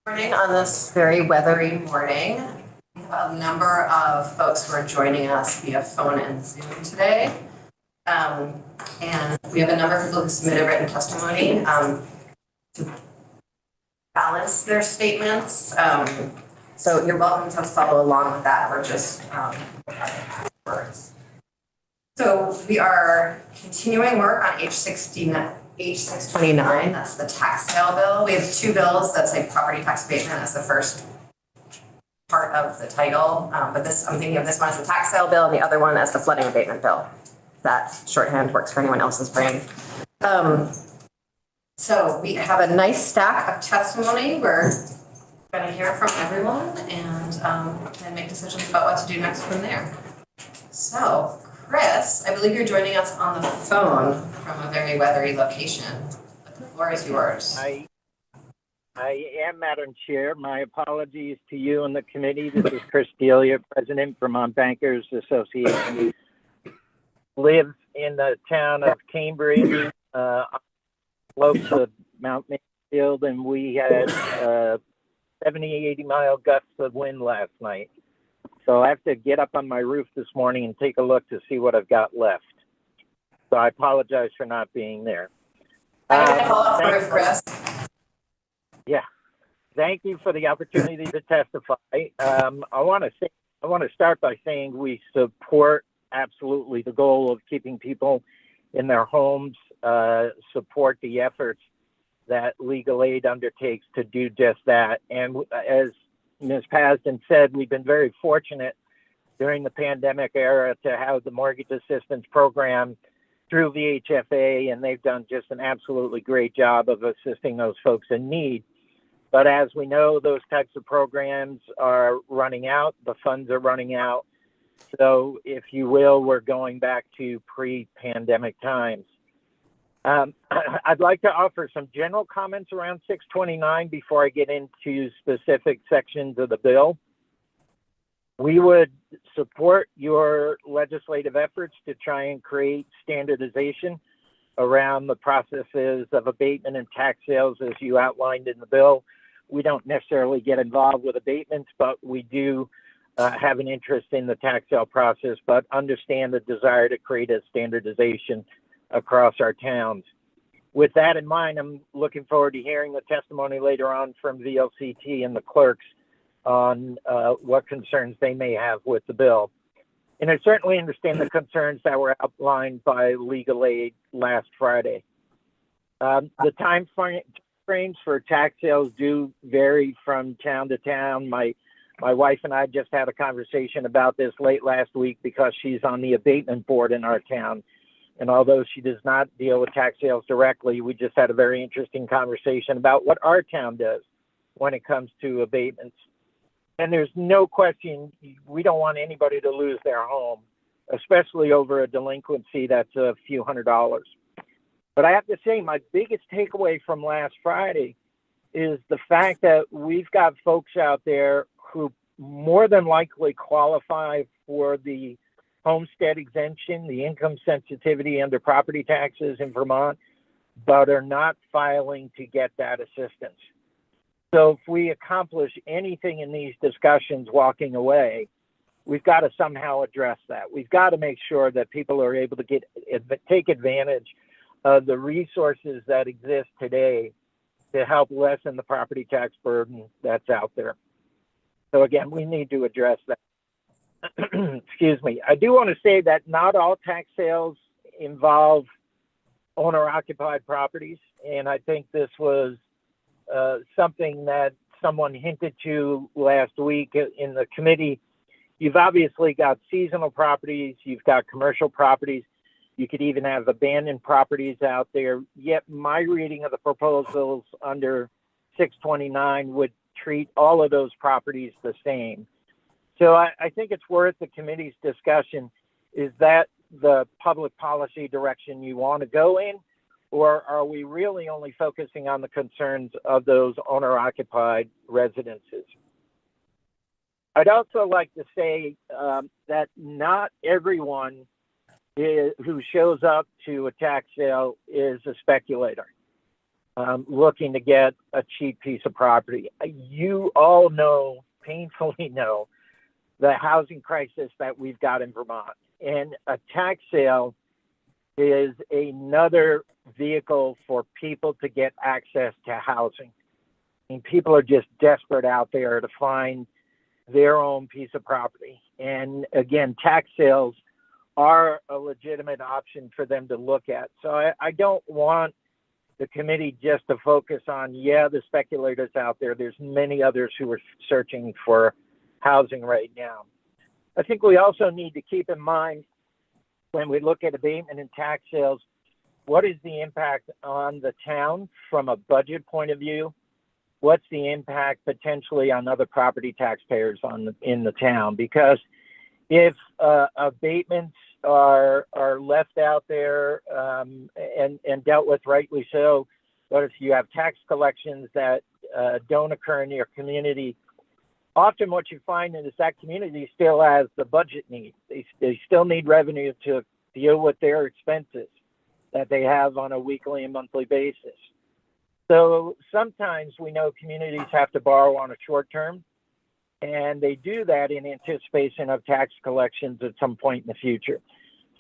Morning on this very weathery morning. We have a number of folks who are joining us via phone and Zoom today. Um, and we have a number of people who submitted written testimony to balance their statements. So you're welcome to follow along with that or just words. So we are continuing work on H629, that's the tax sale bill. We have two bills. That's a property tax abatement as the first part of the title. But this, I'm thinking of this one as the tax sale bill and the other one as the flooding abatement bill. That shorthand works for anyone else's brain. So we have a nice stack of testimony. We're going to hear from everyone and then make decisions about what to do next from there. So Chris, I believe you're joining us on the phone from a very weathery location. But the floor is yours. I am, Madam Chair. My apologies to you and the committee. This is Chris Delia, President, Vermont Bankers Association. Live in the town of Cambridge, slopes of Mount Mansfield, and we had 70, 80 mile gusts of wind last night. So I have to get up on my roof this morning and take a look to see what I've got left. So I apologize for not being there. I'm going to follow up with Chris. Yeah, thank you for the opportunity to testify. I want to start by saying we support absolutely the goal of keeping people in their homes, support the efforts that legal aid undertakes to do just that. And as Ms. Pasden said, we've been very fortunate during the pandemic era to have the mortgage assistance program through VHFA, and they've done just an absolutely great job of assisting those folks in need. But as we know, those types of programs are running out, the funds are running out. So if you will, we're going back to pre-pandemic times. I'd like to offer some general comments around 629 before I get into specific sections of the bill. We would support your legislative efforts to try and create standardization around the processes of abatement and tax sales as you outlined in the bill. We don't necessarily get involved with abatements, but we do have an interest in the tax sale process, but understand the desire to create a standardization across our towns. With that in mind, I'm looking forward to hearing the testimony later on from VLCT and the clerks on what concerns they may have with the bill. And I certainly understand the concerns that were outlined by legal aid last Friday. The time frames for tax sales do vary from town to town. My wife and I just had a conversation about this late last week because she's on the abatement board in our town. And although she does not deal with tax sales directly, we just had a very interesting conversation about what our town does when it comes to abatements. And there's no question, we don't want anybody to lose their home, especially over a delinquency that's a few $100s. But I have to say, my biggest takeaway from last Friday is the fact that we've got folks out there who more than likely qualify for the homestead exemption, the income sensitivity under property taxes in Vermont, but are not filing to get that assistance. So if we accomplish anything in these discussions walking away, we've got to somehow address that. We've got to make sure that people are able to take advantage of the resources that exist today to help lessen the property tax burden that's out there. So again, we need to address that. Excuse me. I do want to say that not all tax sales involve owner-occupied properties, and I think this was something that someone hinted to last week in the committee. You've obviously got seasonal properties, you've got commercial properties, you could even have abandoned properties out there. Yet my reading of the proposals under 629 would treat all of those properties the same. So I think it's worth the committee's discussion. Is that the public policy direction you want to go in? Or are we really only focusing on the concerns of those owner-occupied residences? I'd also like to say that not everyone who shows up to a tax sale is a speculator. looking to get a cheap piece of property. You all know, painfully know, the housing crisis that we've got in Vermont. And a tax sale is another vehicle for people to get access to housing. I mean, people are just desperate out there to find their own piece of property. And again, tax sales are a legitimate option for them to look at. So I don't want the committee just to focus on, the speculators out there. There's many others who are searching for housing right now. I think we also need to keep in mind when we look at abatement and tax sales, what is the impact on the town from a budget point of view? What's the impact potentially on other property taxpayers in the town? Because if abatements are left out there and dealt with rightly so, but if you have tax collections that don't occur in your community, often what you find is that community still has the budget needs. They still need revenue to deal with their expenses that they have on a weekly and monthly basis. So sometimes we know communities have to borrow on a short term, and they do that in anticipation of tax collections at some point in the future.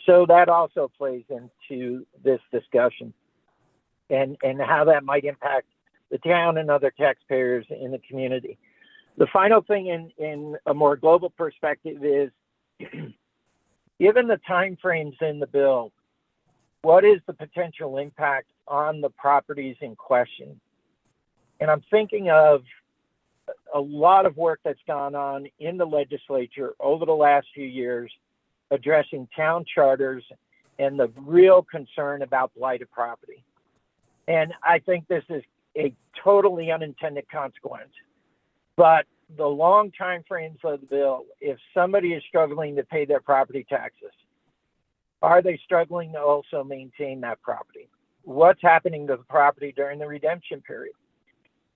So that also plays into this discussion and how that might impact the town and other taxpayers in the community. The final thing in a more global perspective is, given the timeframes in the bill, what is the potential impact on the properties in question? And I'm thinking of a lot of work that's gone on in the legislature over the last few years addressing town charters and the real concern about blighted property. And I think this is a totally unintended consequence. But the long time frames of the bill, if somebody is struggling to pay their property taxes, are they struggling to also maintain that property? What's happening to the property during the redemption period?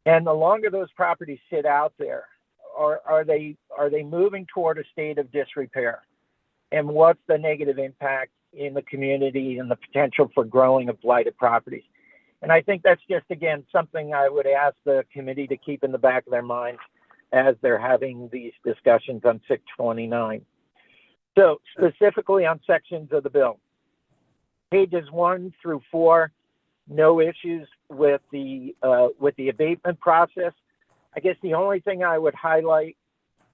And the longer those properties sit out there, are they moving toward a state of disrepair? And what's the negative impact in the community and the potential for growing of blighted properties? And I think that's just, again, something I would ask the committee to keep in the back of their minds as they're having these discussions on 629. So specifically on sections of the bill, pages 1 through 4, no issues with the abatement process. I guess the only thing I would highlight,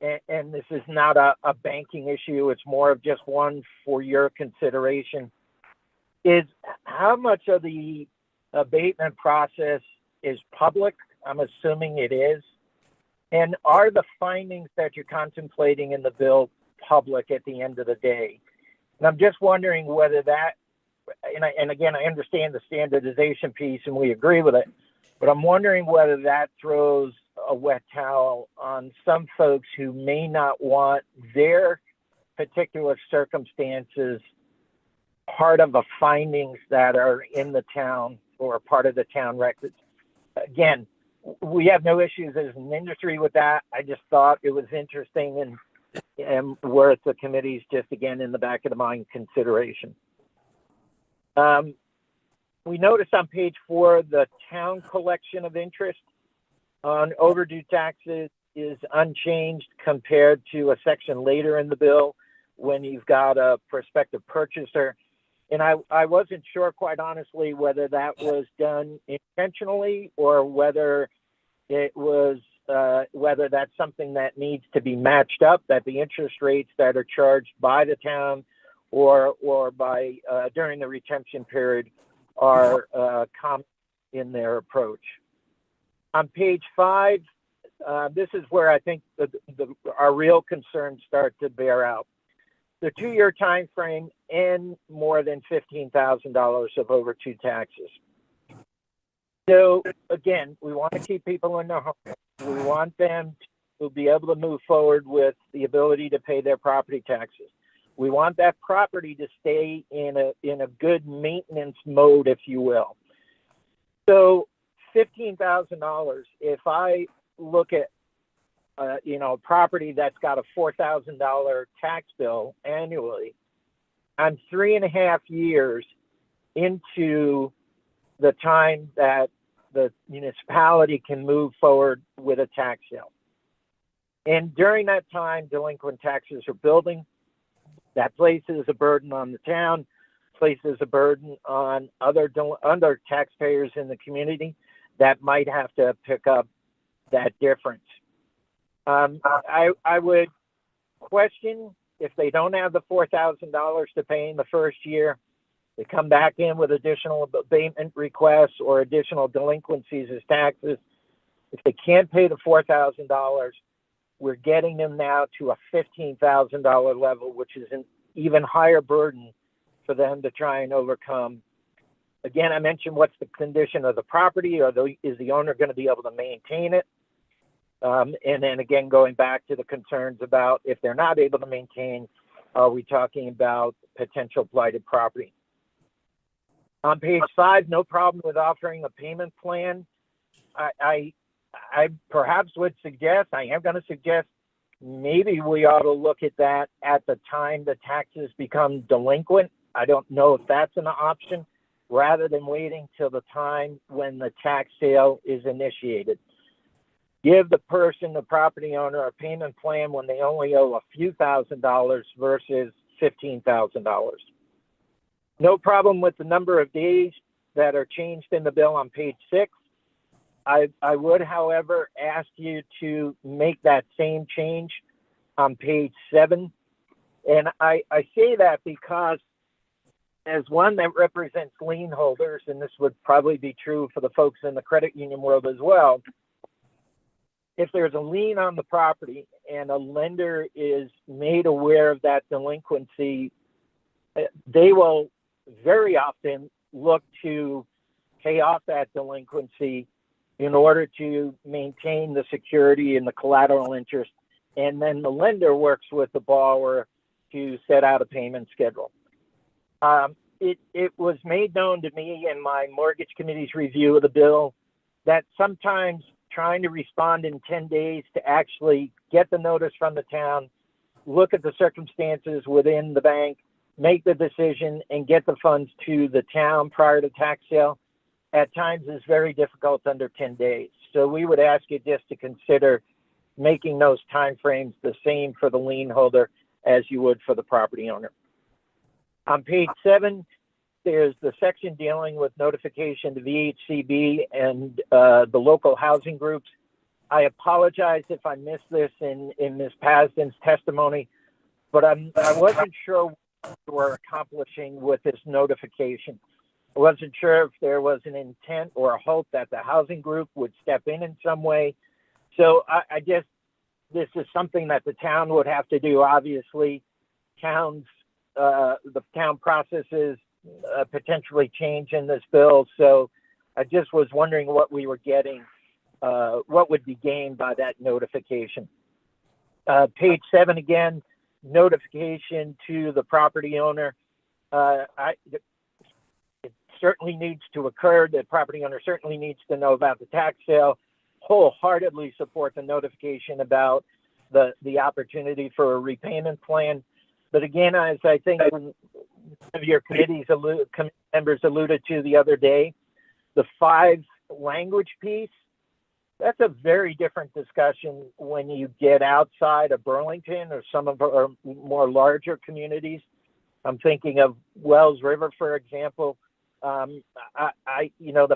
and this is not a banking issue, it's more of just one for your consideration, is how much of the abatement process is public. I'm assuming it is. And are the findings that you're contemplating in the bill public at the end of the day? And I'm just wondering whether that, and again, I understand the standardization piece and we agree with it, but I'm wondering whether that throws a wet towel on some folks who may not want their particular circumstances part of the findings that are in the town or part of the town records. Again, we have no issues as an industry with that. I just thought it was interesting and worth the committee's, just again, in the back of the mind consideration. We noticed on page 4, the town collection of interest on overdue taxes is unchanged compared to a section later in the bill when you've got a prospective purchaser. And I wasn't sure, quite honestly, whether that was done intentionally or whether it was whether that's something that needs to be matched up, that the interest rates that are charged by the town or by during the retention period are common in their approach. On page 5, this is where I think our real concerns start to bear out. The 2-year time frame and more than $15,000 of overdue taxes. So again, we want to keep people in their home. We want them to be able to move forward with the ability to pay their property taxes. We want that property to stay in a good maintenance mode, if you will. So $15,000, if I look at a property that's got a $4,000 tax bill annually, I'm 3.5 years into the time that the municipality can move forward with a tax sale. And during that time, delinquent taxes are building. That places a burden on the town, places a burden on other taxpayers in the community that might have to pick up that difference. I would question if they don't have the $4,000 to pay in the first year, they come back in with additional abatement requests or additional delinquencies as taxes. If they can't pay the $4,000, we're getting them now to a $15,000 level, which is an even higher burden for them to try and overcome. Again, I mentioned what's the condition of the property, or is the owner going to be able to maintain it? And then again, going back to the concerns about if they're not able to maintain, are we talking about potential blighted property? On page 5, no problem with offering a payment plan. I perhaps would suggest, I am going to suggest, maybe we ought to look at that at the time the taxes become delinquent. I don't know if that's an option, rather than waiting till the time when the tax sale is initiated. Give the person, the property owner, a payment plan when they only owe a few $1,000s versus $15,000. No problem with the number of days that are changed in the bill on page 6. I would, however, ask you to make that same change on page 7. And I say that because as one that represents lien holders, and this would probably be true for the folks in the credit union world as well, if there's a lien on the property and a lender is made aware of that delinquency, they will very often look to pay off that delinquency in order to maintain the security and the collateral interest. And then the lender works with the borrower to set out a payment schedule. It was made known to me in my mortgage committee's review of the bill that sometimes trying to respond in 10 days to actually get the notice from the town, look at the circumstances within the bank, make the decision, and get the funds to the town prior to tax sale, at times is very difficult under 10 days. So we would ask you just to consider making those timeframes the same for the lien holder as you would for the property owner. On page 7, there's the section dealing with notification to VHCB and the local housing groups. I apologize if I missed this in Ms. Pasden's testimony, but I wasn't sure what we were accomplishing with this notification. I wasn't sure if there was an intent or a hope that the housing group would step in some way. So I guess this is something that the town would have to do. Obviously, the town processes potentially change in this bill. So I just was wondering what we were getting, what would be gained by that notification. Page 7 again, notification to the property owner. It certainly needs to occur. The property owner certainly needs to know about the tax sale. Wholeheartedly support the notification about the opportunity for a repayment plan. But again, as I think one of your committee members alluded to the other day, the 5 language piece, that's a very different discussion when you get outside of Burlington or some of our more larger communities. I'm thinking of Wells River, for example. The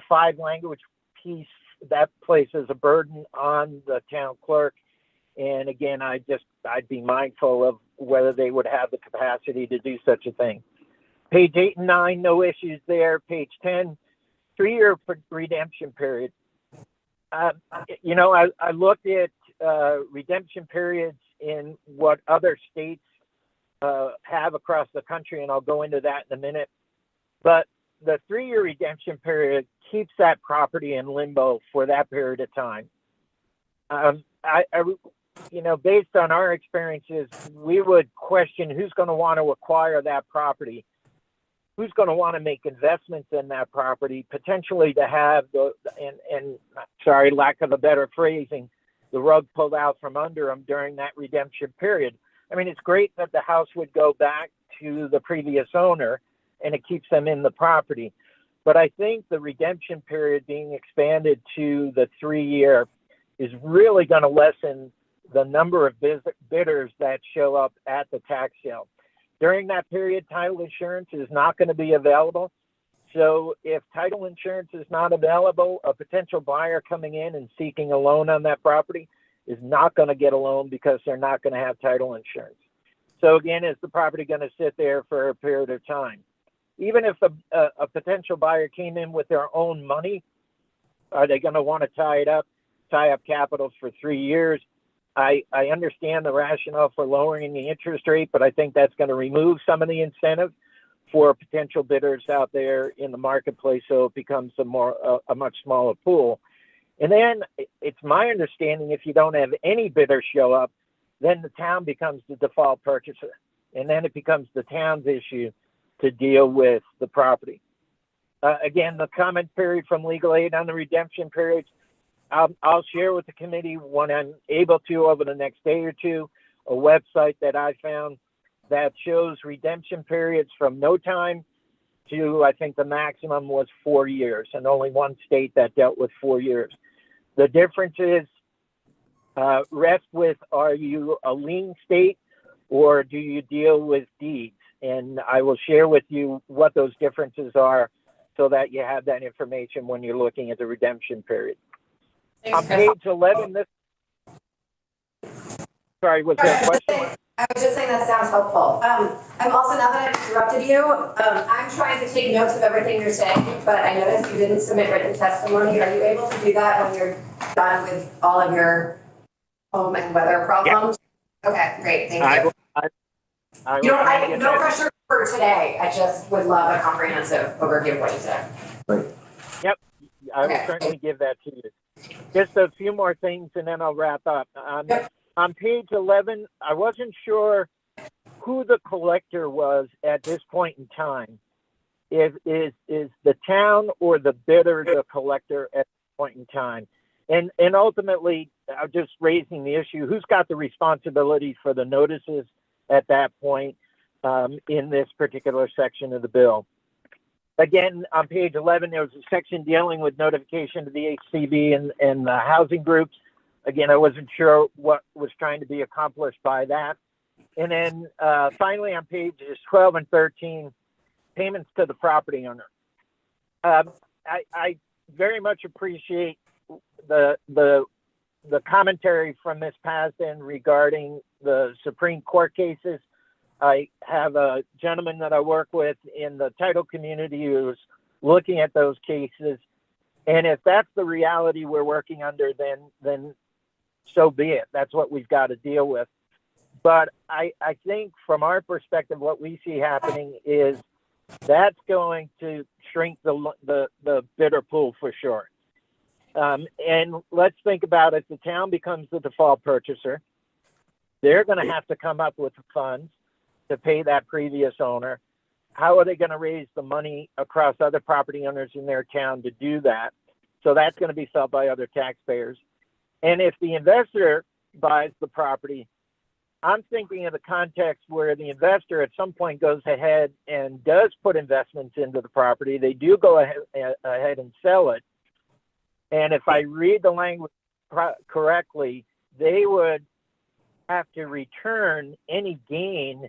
5 language piece, that places a burden on the town clerk. And again, I'd be mindful of whether they would have the capacity to do such a thing. Page 8 and 9, no issues there. Page 10, 3-year redemption period. I looked at redemption periods in what other states have across the country, and I'll go into that in a minute. But the 3-year redemption period keeps that property in limbo for that period of time. Based on our experiences, we would question who's going to want to acquire that property, who's going to want to make investments in that property, potentially to have lack of a better phrasing, the rug pulled out from under them during that redemption period. I mean, it's great that the house would go back to the previous owner and it keeps them in the property. But I think the redemption period being expanded to the 3-year is really going to lessen the number of bidders that show up at the tax sale. During that period, title insurance is not going to be available. So if title insurance is not available, a potential buyer coming in and seeking a loan on that property is not going to get a loan because they're not going to have title insurance. So again, is the property going to sit there for a period of time? Even if a potential buyer came in with their own money, are they going to want to tie up capital for 3 years? I understand the rationale for lowering the interest rate, but I think that's going to remove some of the incentive for potential bidders out there in the marketplace, so it becomes a much smaller pool. And then it's my understanding if you don't have any bidders show up, then the town becomes the default purchaser, and then it becomes the town's issue to deal with the property. Again, the comment period from legal aid on the redemption periods, I'll share with the committee when I'm able to over the next day or two, a website that I found that shows redemption periods from no time to, I think the maximum was 4 years, and only one state that dealt with 4 years. The difference is, rest with, are you a lien state or do you deal with deeds? And I will share with you what those differences are so that you have that information when you're looking at the redemption period. Thanks, On Chris. page 11, sorry, was there a question? I was just saying that sounds helpful. I'm also, now that I've interrupted you, I'm trying to take notes of everything you're saying, but I noticed you didn't submit written testimony. Are you able to do that when you're done with all of your home and weather problems? Yeah. Okay, great, thank you. You don't, no pressure for today. I just would love a comprehensive overview of what you said. Yep, I will certainly give that to you. Just a few more things and then I'll wrap up. Yep. On page 11, I wasn't sure who the collector was at this point in time. Is the town or the bidder the collector at this point in time? And ultimately, I'm just raising the issue, who's got the responsibility for the notices at that point in this particular section of the bill? Again, on page 11, there was a section dealing with notification to the HCB and the housing groups. Again, I wasn't sure what was trying to be accomplished by that. And then finally on pages 12 and 13, payments to the property owner. I very much appreciate the commentary from Ms. Pasden regarding the Supreme Court cases. I have a gentleman that I work with in the title community who's looking at those cases. And if that's the reality we're working under, then so be it. That's what we've got to deal with. But I think from our perspective, what we see happening is that's going to shrink the bidder pool for sure. And let's think about it. The town becomes the default purchaser. They're going to have to come up with the funds to pay that previous owner. How are they going to raise the money across other property owners in their town to do that? So that's going to be felt by other taxpayers. And if the investor buys the property, I'm thinking of the context where the investor at some point goes ahead and does put investments into the property. They do go ahead and sell it. And if I read the language correctly, they would have to return any gain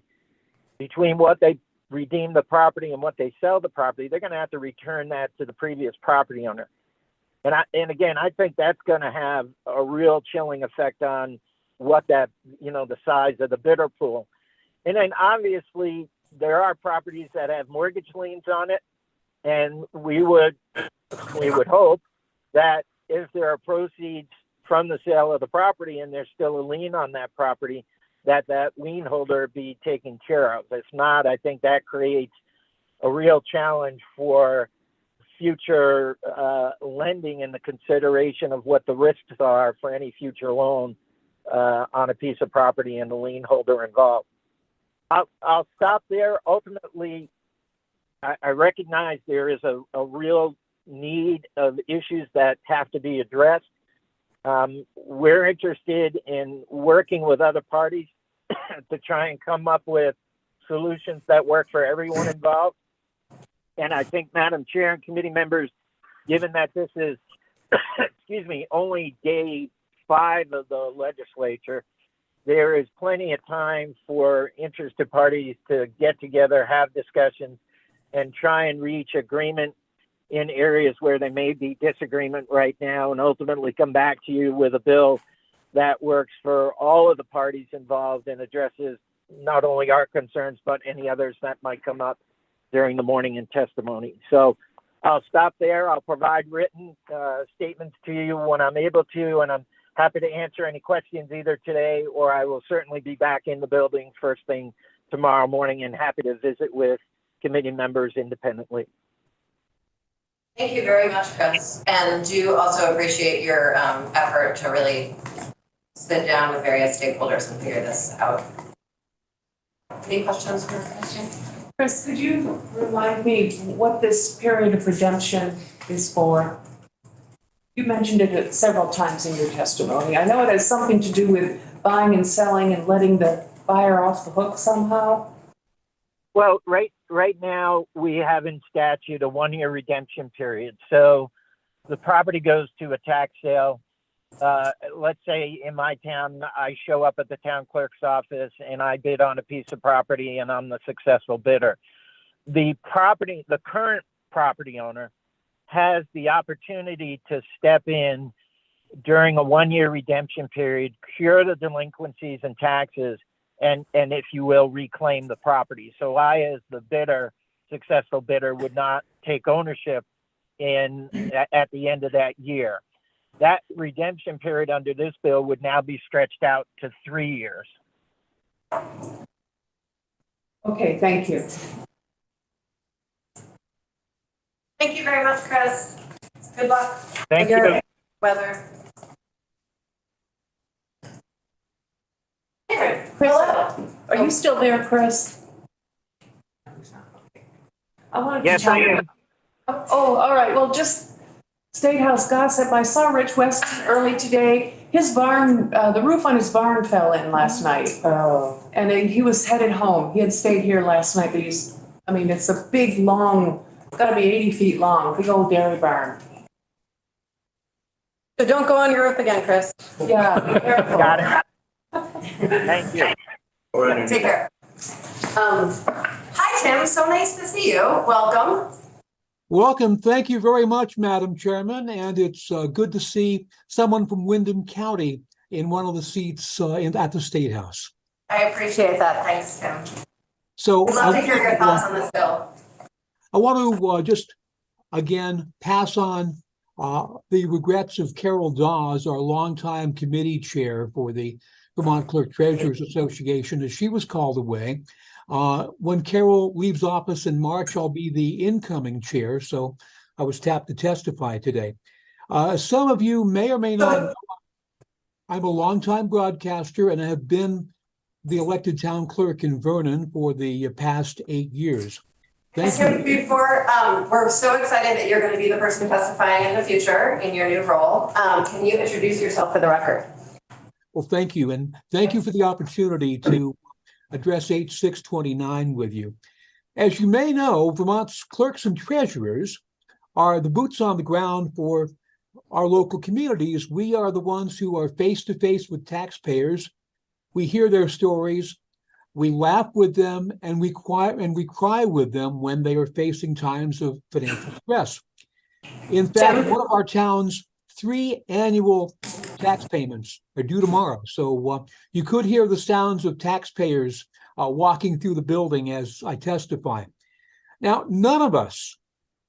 between what they redeem the property and what they sell the property. They're going to have to return that to the previous property owner. And again, I think that's going to have a real chilling effect on what that, the size of the bidder pool. And then obviously there are properties that have mortgage liens on it. And we would hope that if there are proceeds from the sale of the property and there's still a lien on that property, that lien holder be taken care of. If not, I think that creates a real challenge for future lending and the consideration of what the risks are for any future loan on a piece of property and the lien holder involved. I'll stop there. Ultimately, I recognize there is a real need of issues that have to be addressed. We're interested in working with other parties to try and come up with solutions that work for everyone involved. And I think, Madam Chair and committee members, given that this is, excuse me, only day 5 of the legislature, there is plenty of time for interested parties to get together, have discussions, and try and reach agreement in areas where there may be disagreement right now, and ultimately come back to you with a bill that works for all of the parties involved and addresses not only our concerns, but any others that might come up during the morning in testimony. So I'll stop there. I'll provide written statements to you when I'm able to, and I'm happy to answer any questions either today, or I will certainly be back in the building first thing tomorrow morning and happy to visit with committee members independently. Thank you very much, Chris. And do also appreciate your effort to really sit down with various stakeholders and figure this out. Any questions for Chris? Chris, could you remind me what this period of redemption is for? You mentioned it several times in your testimony. I know it has something to do with buying and selling and letting the buyer off the hook somehow. Well, right now we have in statute a 1-year redemption period. So the property goes to a tax sale. Let's say in my town, I show up at the town clerk's office and I bid on a piece of property and I'm the successful bidder. The current property owner has the opportunity to step in during a 1-year redemption period, cure the delinquencies and taxes, and if you will, reclaim the property. So I, as the bidder, successful bidder, would not take ownership at the end of that year. That redemption period under this bill would now be stretched out to 3 years. Okay, thank you. Thank you very much, Chris. Good luck. Thank you. Weather. Hello. Are you still there, Chris? I wanted to Yes, tell I you. am. Oh, all right. Well, just State House gossip. I saw Rich West early today. His barn, the roof on his barn fell in last night. Oh. And then he was headed home. He had stayed here last night, but it's a big, long, it's gotta be 80 feet long, big old dairy barn. So don't go on your roof again, Chris. Yeah, be careful. Got it. Thank you. Take care. Hi, Tim. So nice to see you. Welcome. Welcome. Thank you very much, Madam Chairman. And it's good to see someone from Windham County in one of the seats at the State House. I appreciate that. Thanks, Tim. So We'd love to hear your thoughts on this bill. I want to just again pass on the regrets of Carol Dawes, our longtime committee chair for the Vermont Clerk Treasurers Association, as she was called away. When Carol leaves office in March, I'll be the incoming chair, so I was tapped to testify today. Some of you may or may not know, I'm a longtime broadcaster and I have been the elected town clerk in Vernon for the past 8 years. Thank you. Before, we're so excited that you're going to be the person testifying in the future in your new role. Can you introduce yourself for the record? Well, thank you. And thank you for the opportunity to address H629 with you. As you may know, Vermont's clerks and treasurers are the boots on the ground for our local communities. We are the ones who are face to face with taxpayers. We hear their stories, we laugh with them, and we cry with them when they are facing times of financial stress. In fact, one of our town's 3 annual tax payments are due tomorrow. So you could hear the sounds of taxpayers walking through the building as I testify. Now, none of us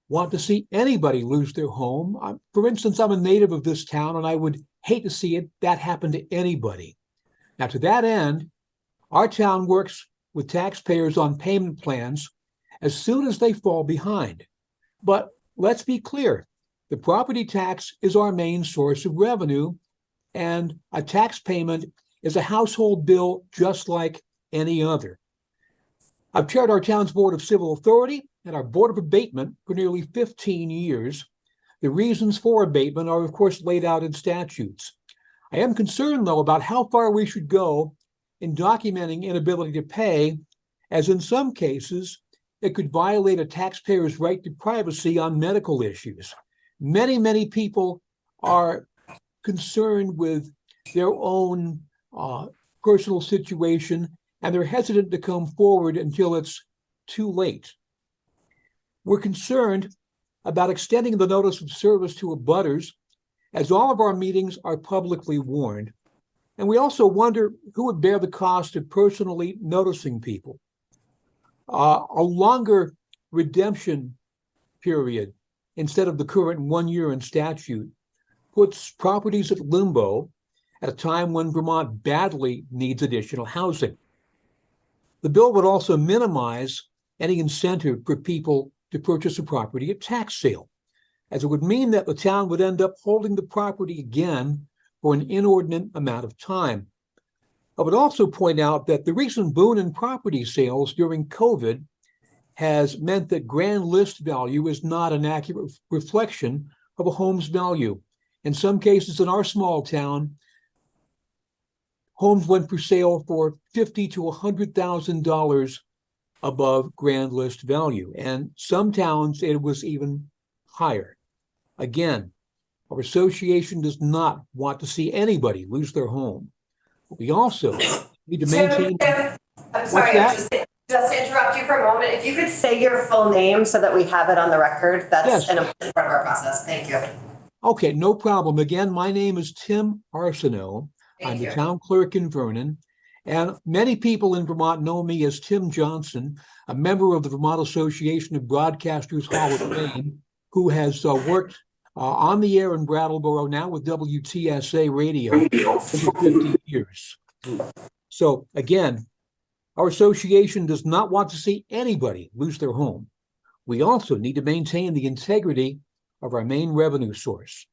want to see anybody lose their home. For instance, I'm a native of this town and I would hate to see that happen to anybody. Now, to that end, our town works with taxpayers on payment plans as soon as they fall behind. But let's be clear, the property tax is our main source of revenue, and a tax payment is a household bill just like any other. I've chaired our town's Board of Civil Authority and our Board of Abatement for nearly 15 years. The reasons for abatement are, of course, laid out in statutes. I am concerned, though, about how far we should go in documenting inability to pay, as in some cases, it could violate a taxpayer's right to privacy on medical issues. Many people are concerned with their own personal situation, and they're hesitant to come forward until it's too late. We're concerned about extending the notice of service to abutters, as all of our meetings are publicly warned. And we also wonder who would bear the cost of personally noticing people. A longer redemption period, instead of the current 1 year in statute, puts properties at limbo at a time when Vermont badly needs additional housing. The bill would also minimize any incentive for people to purchase a property at tax sale, as it would mean that the town would end up holding the property again for an inordinate amount of time. I would also point out that the recent boom in property sales during COVID has meant that grand list value is not an accurate reflection of a home's value. In some cases in our small town, homes went for sale for $50,000 to $100,000 above grand list value. And some towns, it was even higher. Again, our association does not want to see anybody lose their home. We also need to maintain. I'm sorry, just to interrupt you for a moment. If you could say your full name so that we have it on the record, that's Yes. an important part of our process. Thank you. Okay, no problem. Again, my name is Tim Arsenault. I'm Thank the you. town clerk in Vernon. And many people in Vermont know me as Tim Johnson, a member of the Vermont Association of Broadcasters Hall of Fame, who has worked on the air in Brattleboro, now with WTSA Radio, for 50 years. So again, our association does not want to see anybody lose their home. We also need to maintain the integrity of our main revenue source.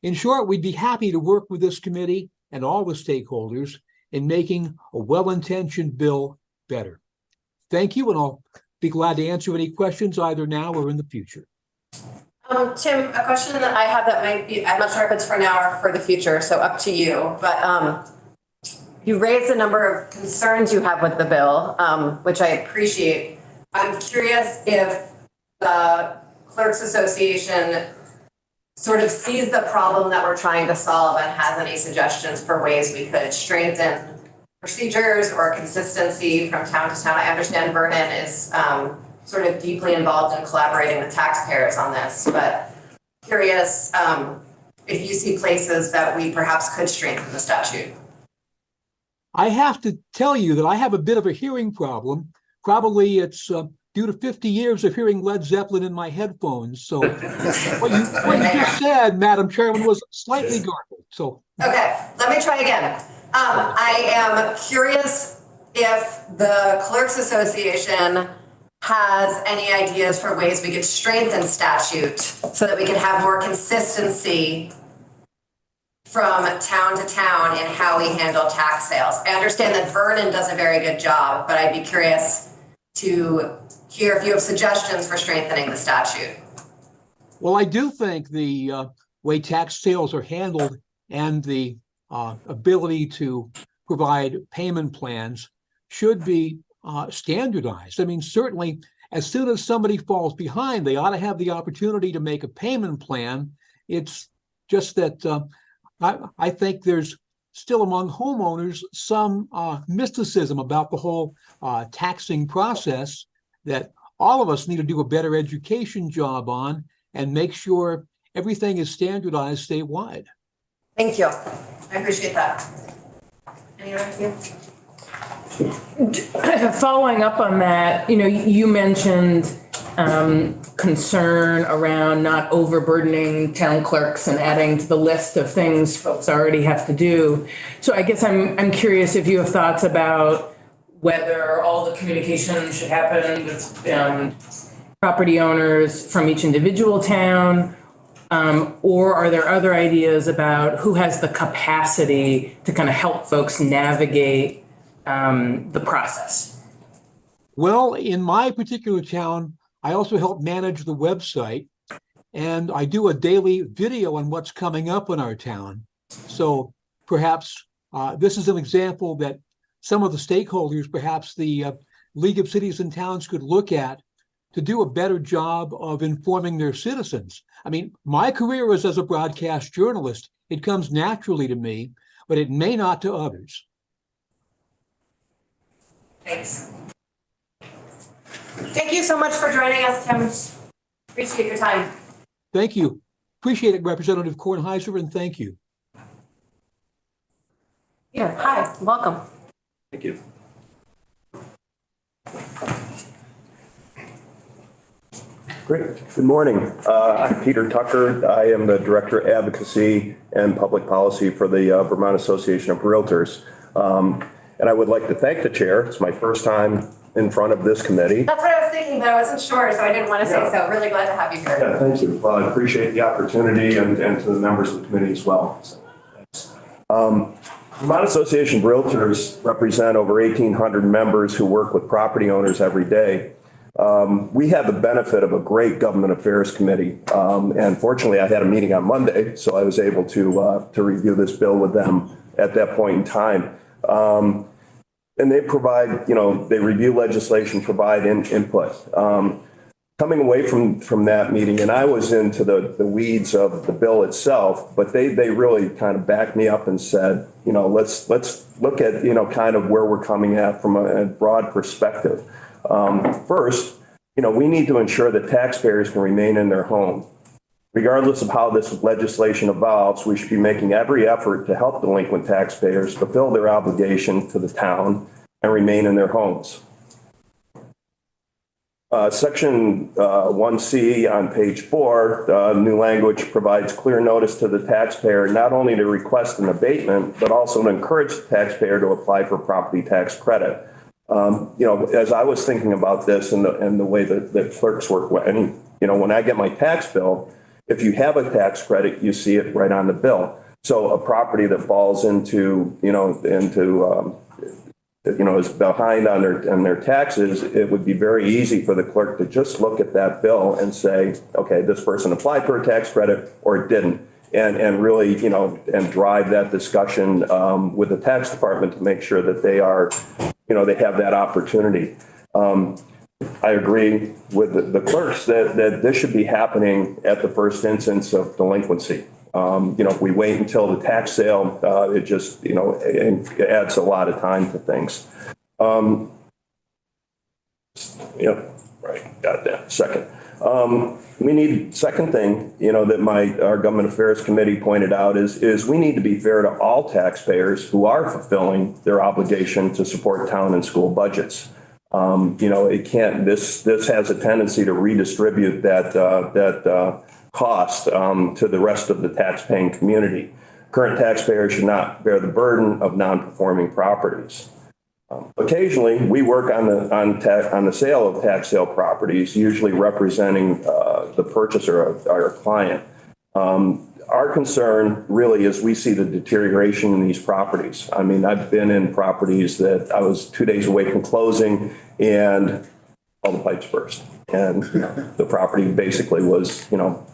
In short, we'd be happy to work with this committee and all the stakeholders in making a well-intentioned bill better. Thank you, and I'll be glad to answer any questions either now or in the future. Tim, a question that I have that might be, I'm not sure if it's for now or for the future, so up to you. But you raised a number of concerns you have with the bill, which I appreciate. I'm curious if the Clerks Association sort of sees the problem that we're trying to solve and has any suggestions for ways we could strengthen procedures or consistency from town to town. I understand Vernon is sort of deeply involved in collaborating with taxpayers on this, but curious if you see places that we perhaps could strengthen the statute. I have to tell you that I have a bit of a hearing problem. Probably it's due to 50 years of hearing Led Zeppelin in my headphones. So what you just said, Madam Chairman, was slightly garbled. So Okay, let me try again. I am curious if the Clerks Association has any ideas for ways we could strengthen statute so that we can have more consistency from town to town in how we handle tax sales. I understand that Vernon does a very good job, but I'd be curious to hear if you have suggestions for strengthening the statute. well, I do think the way tax sales are handled and the ability to provide payment plans should be standardized. I mean, certainly, as soon as somebody falls behind, they ought to have the opportunity to make a payment plan. It's just that I think there's still among homeowners some mysticism about the whole taxing process that all of us need to do a better education job on and make sure everything is standardized statewide. Thank you. I appreciate that. Any other of you? Following up on that, you mentioned concern around not overburdening town clerks and adding to the list of things folks already have to do. So I guess I'm curious if you have thoughts about whether all the communication should happen with property owners from each individual town, or are there other ideas about who has the capacity to kind of help folks navigate the process? Well, in my particular town, I also help manage the website, and I do a daily video on what's coming up in our town. So perhaps this is an example that some of the stakeholders, perhaps the League of Cities and Towns, could look at to do a better job of informing their citizens. I mean, my career is as a broadcast journalist. It comes naturally to me, but it may not to others. Thanks. Thank you so much for joining us, Tim. Appreciate your time. Thank you. Appreciate it, Representative Kornheiser, and thank you. Yeah, hi, welcome. Thank you. Great. Good morning. I'm Peter Tucker. I am the Director of Advocacy and Public Policy for the Vermont Association of Realtors. And I would like to thank the chair. It's my first time in front of this committee. That's what I was thinking, but I wasn't sure, so I didn't want to say so. Really glad to have you here. Yeah, thank you. Well, I appreciate the opportunity and to the members of the committee as well. So, thanks. Vermont Association of Realtors represent over 1,800 members who work with property owners every day. We have the benefit of a great government affairs committee. And fortunately, I had a meeting on Monday, so I was able to review this bill with them at that point in time. And they provide, they review legislation, provide input. Coming away from that meeting, and I was into the weeds of the bill itself, but they really kind of backed me up and said, let's look at, kind of where we're coming at from a broad perspective. First, we need to ensure that taxpayers can remain in their home. Regardless of how this legislation evolves, we should be making every effort to help delinquent taxpayers fulfill their obligation to the town and remain in their homes. Section 1C on page 4, new language provides clear notice to the taxpayer not only to request an abatement, but also to encourage the taxpayer to apply for property tax credit. As I was thinking about this and the way that clerks work, when I get my tax bill, if you have a tax credit, you see it right on the bill. So a property that falls into is behind on their taxes, it would be very easy for the clerk to just look at that bill and say, okay, this person applied for a tax credit or didn't, and really, and drive that discussion with the tax department to make sure that they are, they have that opportunity. I agree with the clerks that this should be happening at the first instance of delinquency. If we wait until the tax sale, it just, it adds a lot of time to things. Right, got that. Second. We need, second thing, that our government affairs committee pointed out is we need to be fair to all taxpayers who are fulfilling their obligation to support town and school budgets. It can't, this has a tendency to redistribute that cost to the rest of the taxpaying community. Current taxpayers should not bear the burden of non-performing properties. Occasionally, we work on the sale of tax sale properties, usually representing the purchaser of our client. Our concern really is we see the deterioration in these properties. I mean, I've been in properties that I was 2 days away from closing and all the pipes burst. And the property basically was,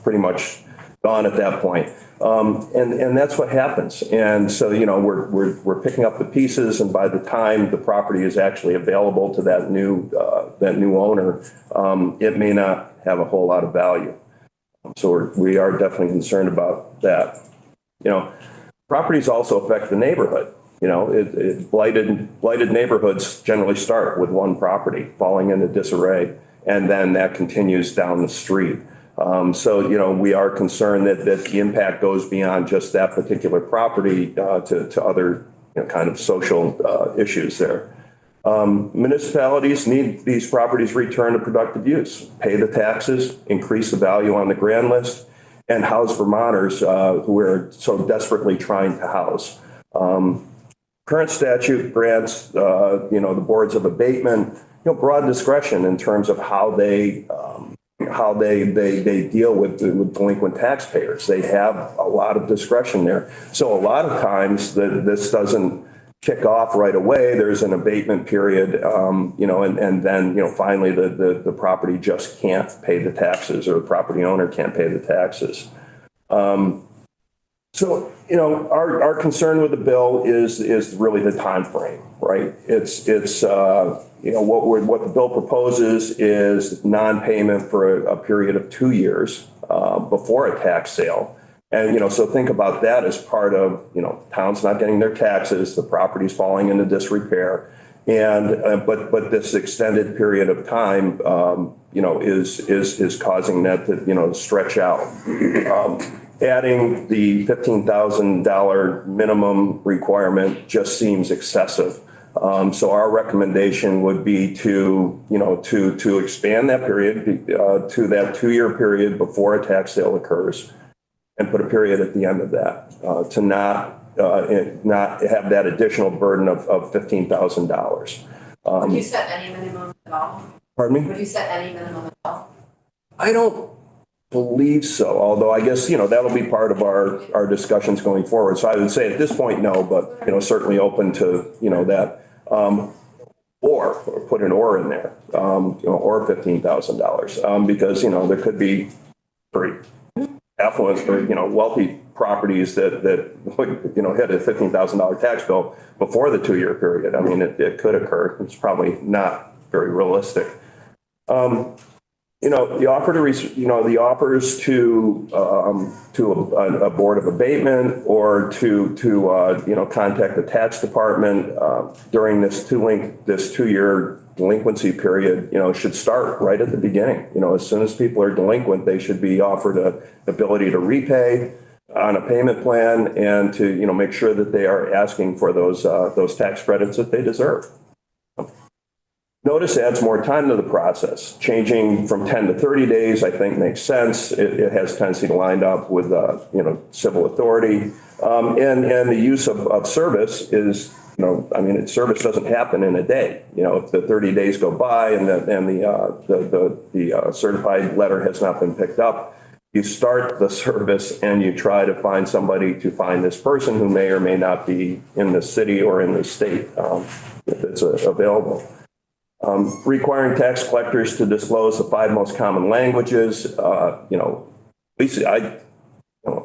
pretty much gone at that point. And that's what happens. And so, we're picking up the pieces, and by the time the property is actually available to that new owner, it may not have a whole lot of value. So we are definitely concerned about that. Properties also affect the neighborhood. Blighted neighborhoods generally start with one property falling into disarray, and then that continues down the street. So, we are concerned that the impact goes beyond just that particular property to other kind of social issues there. Municipalities need these properties returned to productive use, pay the taxes, increase the value on the grand list, and house Vermonters who are so desperately trying to house. Current statute grants, the boards of abatement, broad discretion in terms of how they deal with delinquent taxpayers. They have a lot of discretion there. So a lot of times this doesn't kick off right away. There's an abatement period, and then, finally the property just can't pay the taxes, or the property owner can't pay the taxes. So, our concern with the bill is really the time frame, right? It's what the bill proposes is non-payment for a period of 2 years before a tax sale. And, so think about that as part of, towns not getting their taxes, the property's falling into disrepair. And, but this extended period of time, is causing that to, stretch out. Adding the $15,000 minimum requirement just seems excessive. So our recommendation would be to expand that period to that 2-year period before a tax sale occurs, and put a period at the end of that to not have that additional burden of $15,000. Would you set any minimum at all? Pardon me? Would you set any minimum at all? I don't believe so, although I guess, that'll be part of our discussions going forward. So I would say at this point, no, but, certainly open to, that. Or put an or in there, or $15,000, because, there could be very affluent or, wealthy properties that hit a $15,000 tax bill before the 2-year period. I mean, it could occur. It's probably not very realistic. The offers to a board of abatement or to contact the tax department during this 2-year delinquency period, should start right at the beginning. As soon as people are delinquent, they should be offered an ability to repay on a payment plan and to, make sure that they are asking for those tax credits that they deserve. Notice adds more time to the process. Changing from 10 to 30 days, I think, makes sense. It has tendency to line up with, civil authority. And the use of service is, service doesn't happen in a day. If the 30 days go by and the certified letter has not been picked up, you start the service and you try to find somebody to find this person who may or may not be in the city or in the state, if it's available. Requiring tax collectors to disclose the 5 most common languages. Basically, I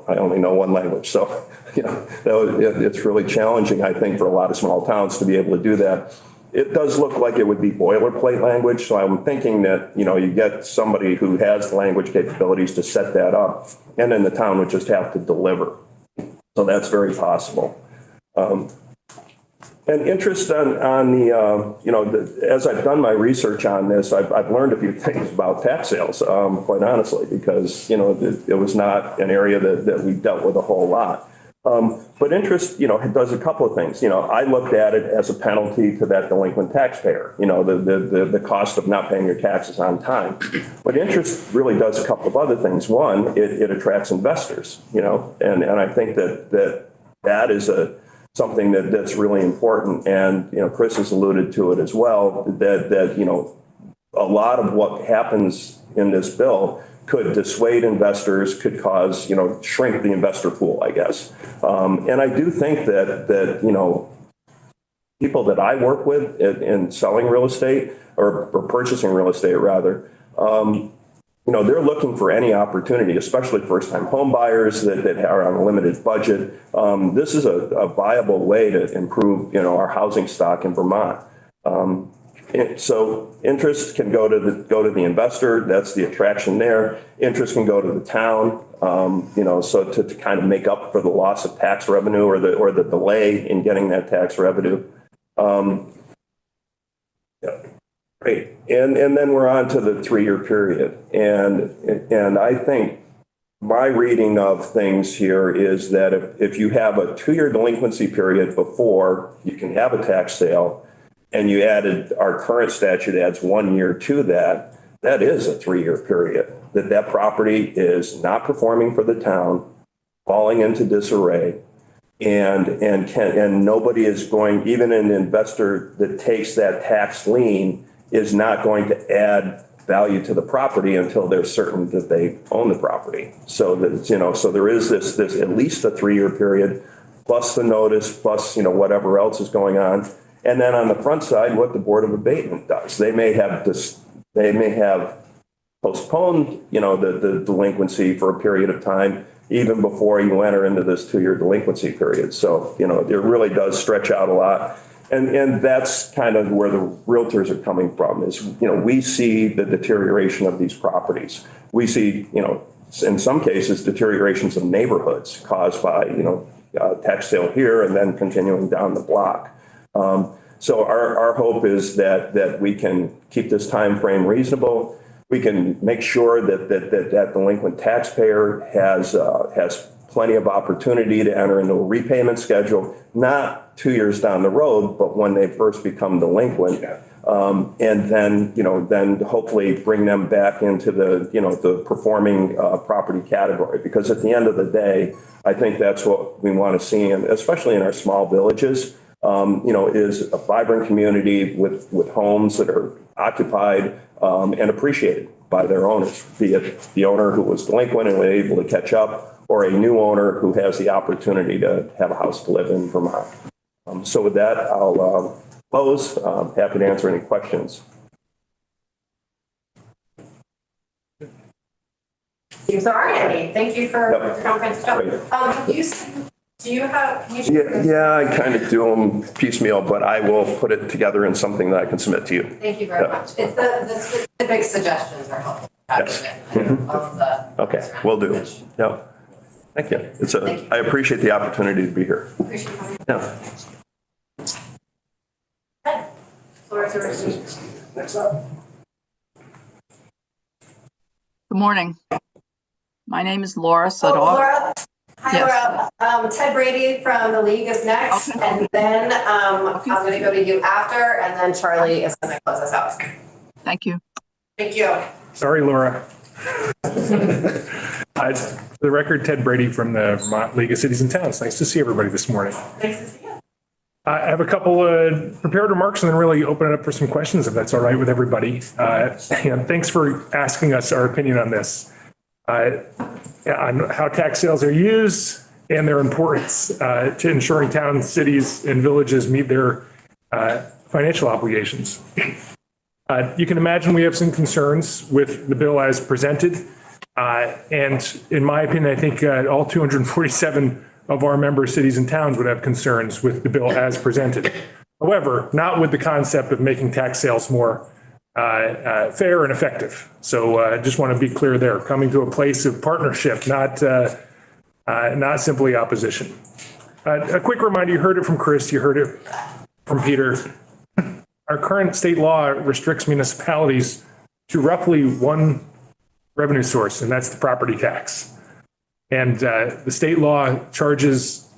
only know 1 language, so it's really challenging, I think, for a lot of small towns to be able to do that. It does look like it would be boilerplate language, so I'm thinking that you get somebody who has the language capabilities to set that up, and then the town would just have to deliver. So that's very possible. And interest on the, as I've done my research on this, I've learned a few things about tax sales, quite honestly, because, it was not an area that we dealt with a whole lot. But interest, does a couple of things. I looked at it as a penalty to that delinquent taxpayer, the cost of not paying your taxes on time. But interest really does a couple of other things. One, it attracts investors, and I think that is something that's really important. And, Chris has alluded to it as well, that a lot of what happens in this bill could dissuade investors, could cause, shrink the investor pool, I guess. And I do think that people that I work with in selling real estate or purchasing real estate rather, they're looking for any opportunity, especially first-time home buyers that are on a limited budget. This is a viable way to improve, our housing stock in Vermont. So interest can go to the investor. That's the attraction there. Interest can go to the town, so to kind of make up for the loss of tax revenue or the delay in getting that tax revenue. Great. And then we're on to the 3-year period. And I think my reading of things here is that if you have a 2-year delinquency period before you can have a tax sale, and you added, our current statute adds 1 year to that, that is a 3-year period. That property is not performing for the town, falling into disarray, and nobody is going, even an investor that takes that tax lien is not going to add value to the property until they're certain that they own the property. So that, so there is this at least a 3-year period, plus the notice, plus, whatever else is going on. And then on the front side, what the Board of Abatement does. They may have postponed, the delinquency for a period of time, even before you enter into this 2-year delinquency period. So, it really does stretch out a lot. And that's kind of where the realtors are coming from is, we see the deterioration of these properties. We see, in some cases, deteriorations of neighborhoods caused by, tax sale here and then continuing down the block. So our hope is that we can keep this time frame reasonable. We can make sure that delinquent taxpayer has plenty of opportunity to enter into a repayment schedule, not 2 years down the road, but when they first become delinquent. And then hopefully bring them back into the performing property category. Because at the end of the day, I think that's what we want to see, and especially in our small villages, is a vibrant community with homes that are occupied and appreciated by their owners, be it the owner who was delinquent and was able to catch up, or a new owner who has the opportunity to have a house to live in Vermont. So with that, I'll close. Happy to answer any questions. Seems there aren't any. Thank you for Yep. the comprehensive job. Can you share? Yeah, I kind of do them piecemeal, but I will put it together in something that I can submit to you. Thank you very much. It's the specific suggestions are helpful. Yes. Of the. Okay, will do. Yep. Thank you. I appreciate the opportunity to be here. Appreciate you coming. Yeah. Floor is yours. Next up. Good morning. My name is Laura Oh, Sadov. Laura. Hi, Yes. Laura. Ted Brady from the League is next, Okay. and then I'm going to go to you after, and then Charlie is going to close us out. Thank you. Thank you. Sorry, Laura. For the record, Ted Brady from the Vermont League of Cities and Towns. Nice to see everybody this morning. Nice to see you. I have a couple prepared remarks and then really open it up for some questions, if that's all right with everybody. And thanks for asking us our opinion on this, on how tax sales are used and their importance to ensuring towns, cities, and villages meet their financial obligations. You can imagine we have some concerns with the bill as presented. And in my opinion, I think all 247 of our member cities and towns would have concerns with the bill as presented. However, not with the concept of making tax sales more fair and effective. So I just want to be clear there, coming to a place of partnership, not simply opposition. A quick reminder, you heard it from Chris, you heard it from Peter. Our current state law restricts municipalities to roughly one revenue source, and that's the property tax. And the state law charges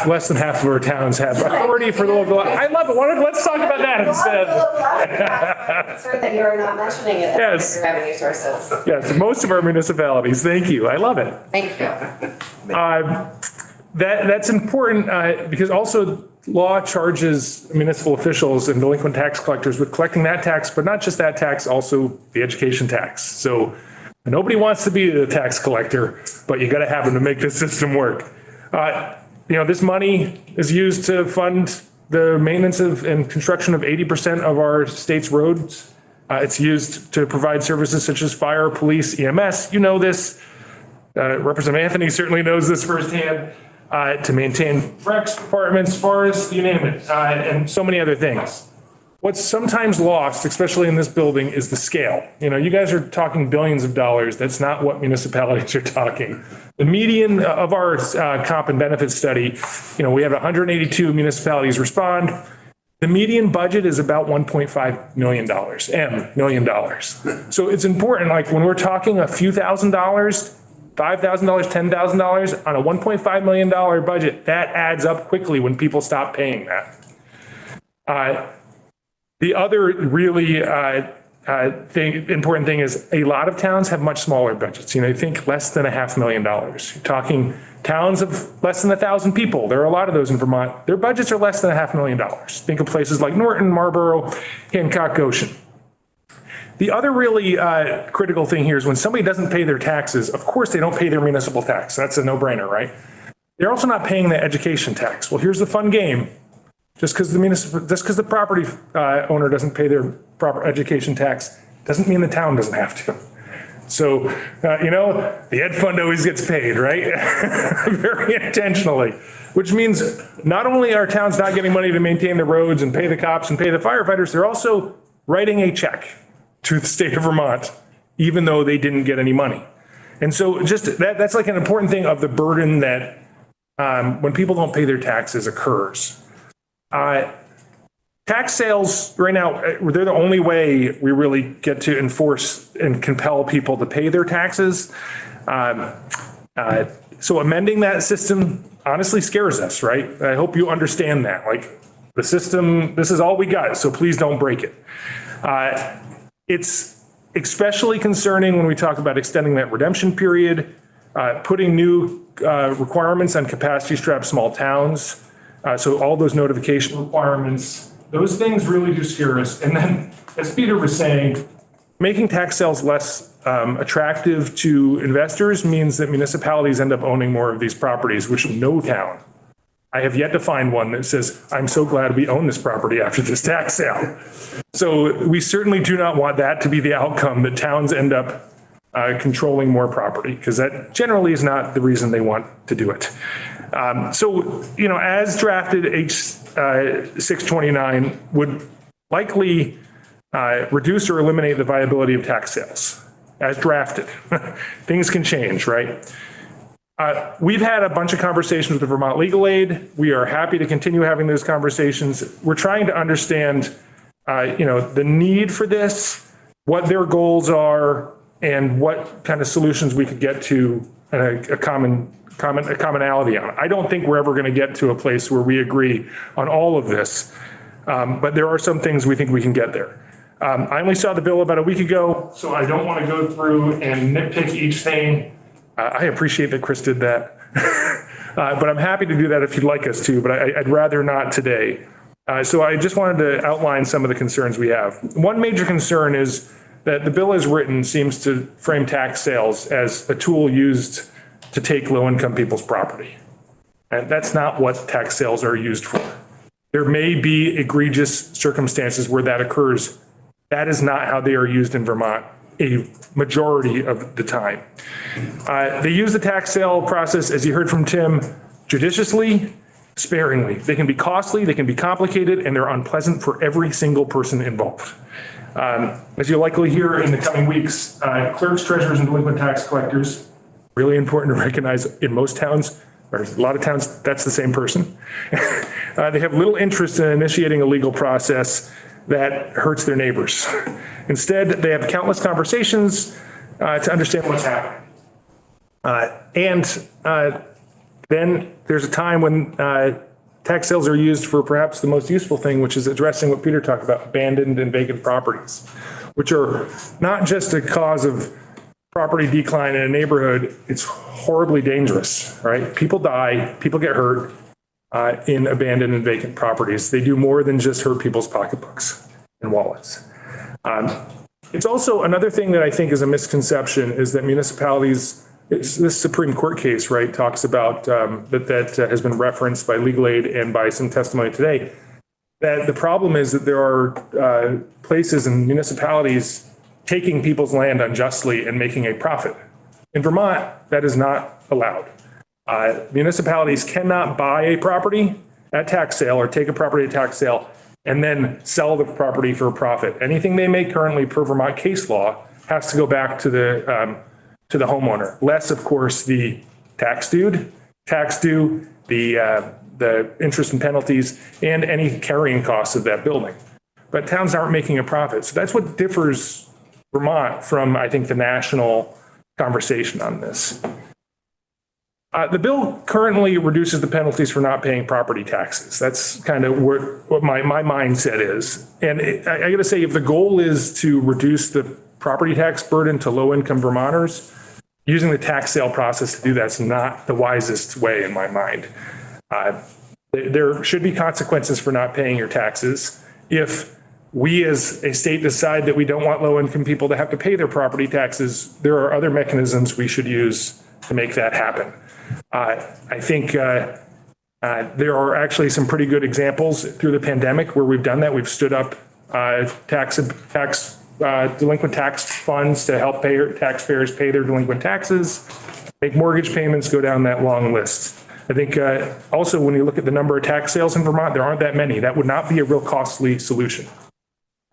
less than half of our towns have authority for the local. I love it. Let's talk about that instead. Sorry that you're not mentioning it. Yes. Your revenue sources. Yes, most of our municipalities. Thank you. I love it. Thank you. That's important because also law charges municipal officials and delinquent tax collectors with collecting that tax, but not just that tax, also the education tax. So nobody wants to be the tax collector, but you got to have them to make the system work. This money is used to fund the maintenance of and construction of 80% of our state's roads. It's used to provide services such as fire, police, EMS. You know this. Representative Anthony certainly knows this firsthand. To maintain recs departments, forests, you name it, and so many other things. What's sometimes lost, especially in this building, is the scale. You guys are talking billions of dollars. That's not what municipalities are talking. The median of our comp and benefits study, we have 182 municipalities respond. The median budget is about $1.5 million, million. So it's important, like when we're talking a few $1,000s, $5,000, $10,000 on a $1.5 million budget, that adds up quickly when people stop paying that. The other really important thing is a lot of towns have much smaller budgets. Think less than $500,000. You're talking towns of less than 1,000 people. There are a lot of those in Vermont. Their budgets are less than $500,000. Think of places like Norton, Marlboro, Hancock, Goshen. The other really critical thing here is when somebody doesn't pay their taxes, of course they don't pay their municipal tax. That's a no-brainer, right? They're also not paying the education tax. Well, here's the fun game. Just because the property owner doesn't pay their proper education tax doesn't mean the town doesn't have to. So, the ed fund always gets paid, right? Very intentionally, which means not only are towns not getting money to maintain the roads and pay the cops and pay the firefighters, they're also writing a check to the state of Vermont, even though they didn't get any money. And so just that's like an important thing of the burden that when people don't pay their taxes occurs. Tax sales right now, they're the only way we really get to enforce and compel people to pay their taxes. So amending that system honestly scares us, right? I hope you understand that. Like the system, this is all we got, so please don't break it. It's especially concerning when we talk about extending that redemption period, putting new requirements on capacity-strapped small towns. So all those notification requirements, those things really do scare us. And then, as Peter was saying, making tax sales less attractive to investors means that municipalities end up owning more of these properties, which no town. I have yet to find one that says, I'm so glad we own this property after this tax sale. So we certainly do not want that to be the outcome, that towns end up controlling more property, because that generally is not the reason they want to do it. So, as drafted, H629 would likely reduce or eliminate the viability of tax sales, as drafted. Things can change, right? We've had a bunch of conversations with the Vermont Legal Aid. We are happy to continue having those conversations. We're trying to understand, the need for this, what their goals are, and what kind of solutions we could get to a commonality on. I don't think we're ever going to get to a place where we agree on all of this, but there are some things we think we can get there. I only saw the bill about a week ago, so I don't want to go through and nitpick each thing. I appreciate that Chris did that, but I'm happy to do that if you'd like us to, but I'd rather not today. So I just wanted to outline some of the concerns we have. One major concern is that the bill as written seems to frame tax sales as a tool used to take low-income people's property. And that's not what tax sales are used for. There may be egregious circumstances where that occurs. That is not how they are used in Vermont a majority of the time. They use the tax sale process, as you heard from Tim, judiciously, sparingly. They can be costly, they can be complicated, and they're unpleasant for every single person involved. As you'll likely hear in the coming weeks, clerks, treasurers, and delinquent tax collectors, really important to recognize in most towns, or a lot of towns, that's the same person. They have little interest in initiating a legal process that hurts their neighbors. Instead, they have countless conversations to understand what's happening. Then there's a time when tax sales are used for perhaps the most useful thing, which is addressing what Peter talked about, abandoned and vacant properties, which are not just a cause of property decline in a neighborhood, it's horribly dangerous, right? People die, people get hurt in abandoned and vacant properties. They do more than just hurt people's pocketbooks and wallets. It's also another thing that I think is a misconception is that municipalities, this Supreme Court case, right, talks about that has been referenced by Legal Aid and by some testimony today, that the problem is that there are places and municipalities taking people's land unjustly and making a profit. In Vermont, that is not allowed. Municipalities cannot buy a property at tax sale or take a property at tax sale and then sell the property for a profit. Anything they make currently per Vermont case law has to go back to the homeowner, less, of course, the tax due, the interest and penalties, and any carrying costs of that building. But towns aren't making a profit. So that's what differs Vermont from, I think, the national conversation on this. The bill currently reduces the penalties for not paying property taxes. That's kind of what my mindset is. And I got to say, if the goal is to reduce the property tax burden to low-income Vermonters, using the tax sale process to do that's not the wisest way in my mind. There should be consequences for not paying your taxes. If we as a state decide that we don't want low-income people to have to pay their property taxes, there are other mechanisms we should use to make that happen. I think there are actually some pretty good examples through the pandemic where we've done that. We've stood up tax delinquent tax funds to help taxpayers pay their delinquent taxes, make mortgage payments, go down that long list. I think also when you look at the number of tax sales in Vermont, there aren't that many. That would not be a real costly solution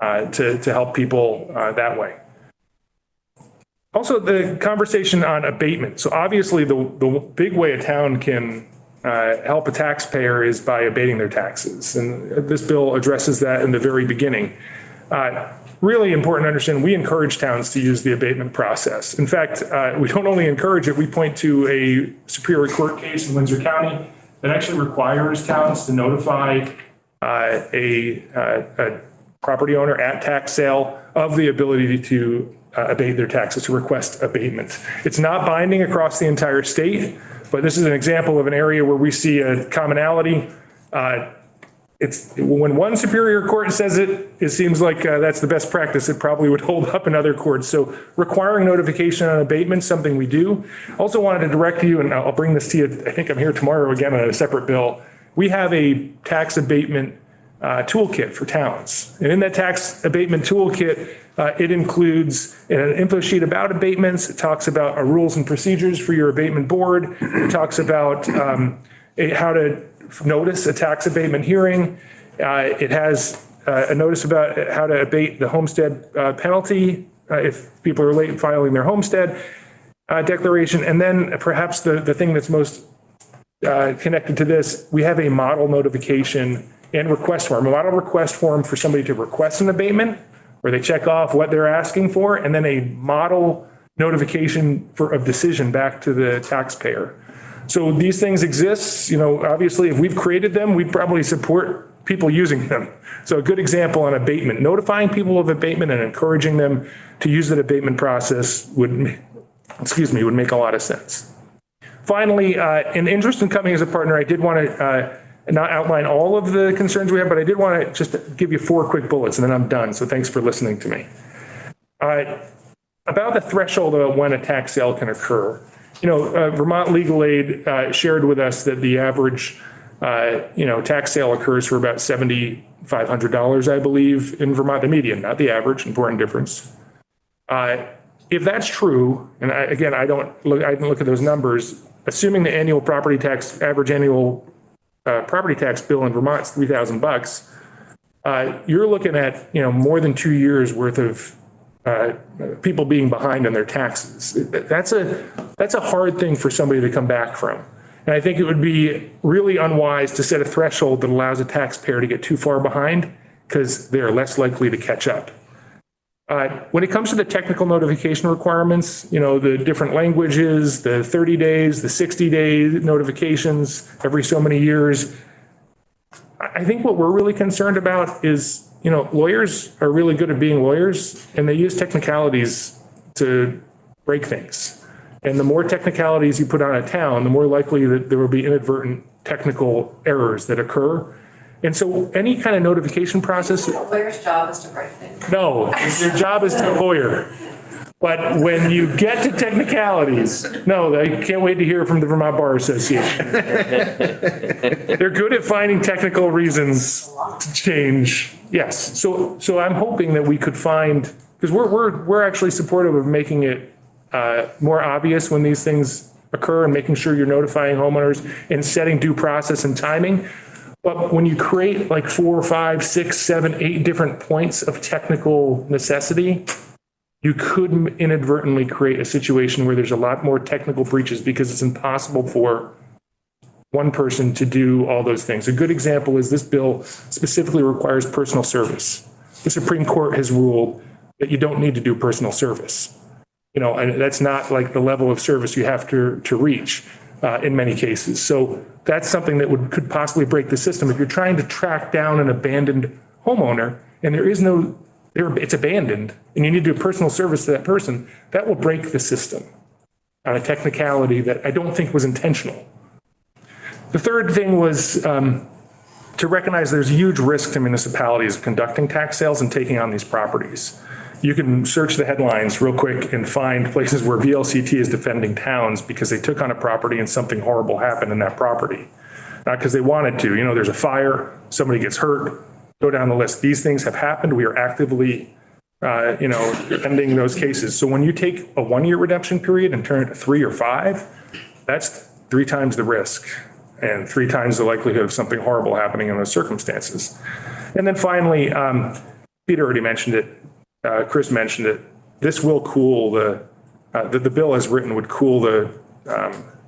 to help people that way. Also, the conversation on abatement. So obviously the big way a town can help a taxpayer is by abating their taxes. And this bill addresses that in the very beginning. Really important to understand, we encourage towns to use the abatement process. In fact, we don't only encourage it, we point to a Superior Court case in Windsor County that actually requires towns to notify a property owner at tax sale of the ability to abate their taxes, to request abatement. It's not binding across the entire state, but this is an example of an area where we see a commonality. It's when one Superior Court says it, it seems like that's the best practice. It probably would hold up in other courts. So requiring notification on abatement, something we do. Also wanted to direct you, and I'll bring this to you, I think I'm here tomorrow again on a separate bill. We have a tax abatement toolkit for towns. And in that tax abatement toolkit, it includes an info sheet about abatements. It talks about our rules and procedures for your abatement board. It talks about how to notice a tax abatement hearing. It has a notice about how to abate the homestead penalty if people are late filing their homestead declaration. And then perhaps the thing that's most connected to this, we have a model notification and request form, a model request form for somebody to request an abatement, where they check off what they're asking for, and then a model notification of decision back to the taxpayer. So these things exist. You know, obviously, if we've created them, we'd probably support people using them. So a good example on abatement, notifying people of abatement and encouraging them to use that abatement process would make a lot of sense. Finally, in interest in coming as a partner, I did want to not outline all of the concerns we have, but I did want to just give you 4 quick bullets and then I'm done. So thanks for listening to me. About the threshold of when a tax sale can occur. You know, Vermont Legal Aid shared with us that the average, tax sale occurs for about $7,500, I believe, in Vermont, the median, not the average, important difference. If that's true, and I didn't look at those numbers, assuming the annual average annual property tax bill in Vermont is $3,000, you're looking at, more than 2 years worth of people being behind on their taxes. That's a hard thing for somebody to come back from. And I think it would be really unwise to set a threshold that allows a taxpayer to get too far behind because they're less likely to catch up. When it comes to the technical notification requirements, the different languages, the 30 days, the 60-day notifications every so many years, I think what we're really concerned about is, lawyers are really good at being lawyers and they use technicalities to break things. And the more technicalities you put on a town, the more likely that there will be inadvertent technical errors that occur. And so any kind of notification process. A lawyer's job is to break things. No, your job is to lawyer. But when you get to technicalities, no, I can't wait to hear from the Vermont Bar Association. They're good at finding technical reasons to change. Yes. So I'm hoping that we could find, because we're actually supportive of making it more obvious when these things occur and making sure you're notifying homeowners and setting due process and timing. But when you create like 4, 5, 6, 7, 8 different points of technical necessity, you could inadvertently create a situation where there's a lot more technical breaches because it's impossible for one person to do all those things. A good example is this bill specifically requires personal service. The Supreme Court has ruled that you don't need to do personal service. And that's not like the level of service you have to reach in many cases. So that's something that could possibly break the system. If you're trying to track down an abandoned homeowner and it's abandoned and you need to do personal service to that person, that will break the system on a technicality that I don't think was intentional. The third thing was to recognize there's huge risk to municipalities of conducting tax sales and taking on these properties. You can search the headlines real quick and find places where VLCT is defending towns because they took on a property and something horrible happened in that property. Not because they wanted to. There's a fire, somebody gets hurt, go down the list. These things have happened. We are actively ending those cases. So when you take a 1-year redemption period and turn it to 3 or 5, that's 3 times the risk and 3 times the likelihood of something horrible happening in those circumstances. And then finally, Peter already mentioned it, Chris mentioned it, this will cool the bill as written would cool the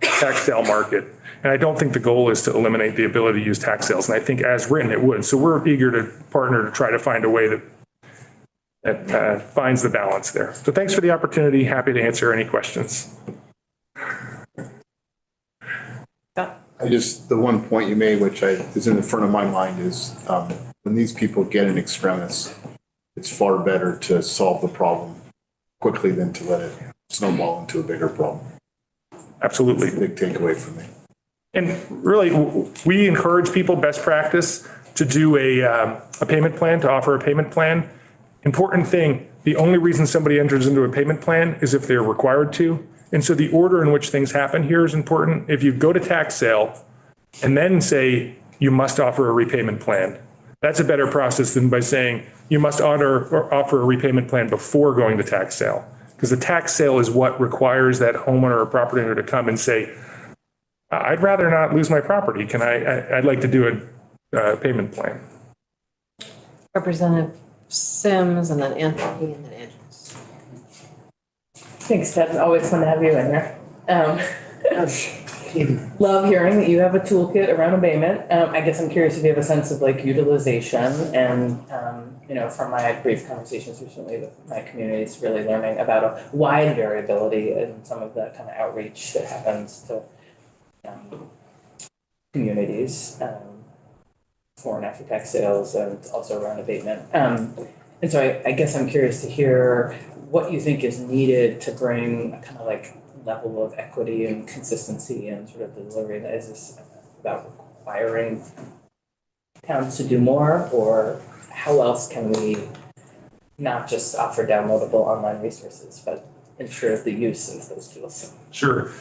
tax sale market. And I don't think the goal is to eliminate the ability to use tax sales. And I think as written, it would. So we're eager to partner to try to find a way that finds the balance there. So thanks for the opportunity. Happy to answer any questions. The one point you made, which is in the front of my mind, is when these people get an extremis, it's far better to solve the problem quickly than to let it snowball into a bigger problem. Absolutely. That's a big takeaway for me. And really, we encourage people, best practice, to do a payment plan, to offer a payment plan. Important thing, the only reason somebody enters into a payment plan is if they're required to. And so the order in which things happen here is important. If you go to tax sale and then say you must offer a repayment plan, that's a better process than by saying you must offer a repayment plan before going to tax sale. Because the tax sale is what requires that homeowner or property owner to come and say, I'd rather not lose my property. I'd like to do a payment plan. Representative Sims and then Anthony and then Andrews. Thanks, Deb. Always fun to have you in there. Love hearing that you have a toolkit around abatement. I guess I'm curious if you have a sense of like utilization and, from my brief conversations recently with my community, is really learning about a wide variability in some of the kind of outreach that happens to communities for and after tax sales and also around abatement. And so I guess I'm curious to hear what you think is needed to bring a kind of like level of equity and consistency and sort of delivery. Is this about requiring towns to do more, or how else can we not just offer downloadable online resources, but ensure the use of those tools? Sure.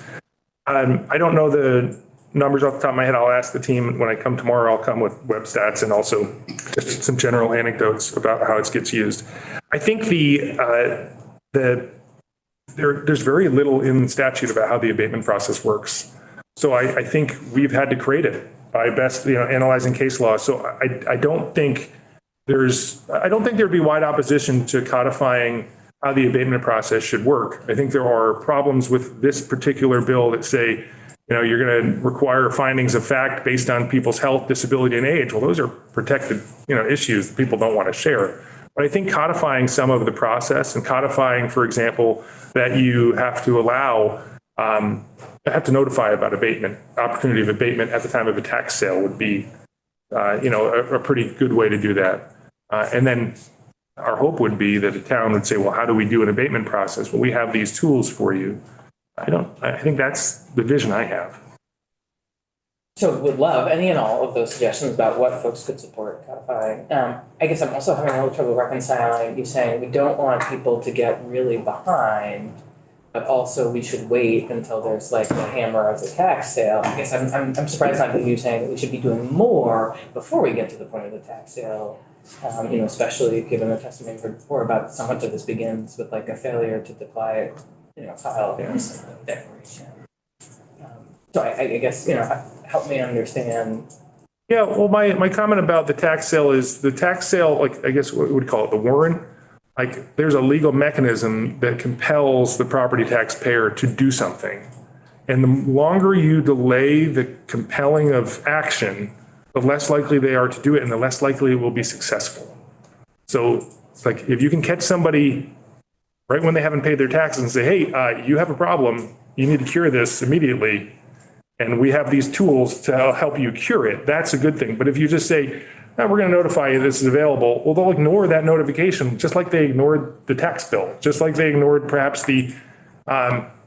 I don't know the numbers off the top of my head. I'll ask the team when I come tomorrow. I'll come with web stats and also just some general anecdotes about how it gets used. I think there's very little in statute about how the abatement process works. So I think we've had to create it by best, analyzing case law. So I don't think there'd be wide opposition to codifying how the abatement process should work. I think there are problems with this particular bill that say, you're going to require findings of fact based on people's health, disability, and age. Well, those are protected, issues that people don't want to share. But I think codifying some of the process and codifying, for example, that you have to allow, have to notify about abatement, opportunity of abatement at the time of a tax sale would be, a pretty good way to do that. And then our hope would be that a town would say, well, how do we do an abatement process? Well, we have these tools for you. I think that's the vision I have. So would love any and all of those suggestions about what folks could support codifying. I guess I'm also having a little trouble reconciling you saying we don't want people to get really behind, but also we should wait until there's like the hammer of the tax sale. I guess I'm surprised not you saying that we should be doing more before we get to the point of the tax sale. Especially given the testimony before about so much of this begins with like a failure to file a declaration. So I guess, help me understand. Yeah, well, my comment about the tax sale is the tax sale, like, I guess what we would call it, the warrant. Like, there's a legal mechanism that compels the property taxpayer to do something. And the longer you delay the compelling of action, the less likely they are to do it and the less likely it will be successful. So it's like, if you can catch somebody right when they haven't paid their taxes and say, hey, you have a problem, you need to cure this immediately, and we have these tools to help you cure it, that's a good thing. But if you just say, we're going to notify you this is available, well, they'll ignore that notification, just like they ignored the tax bill, just like they ignored perhaps the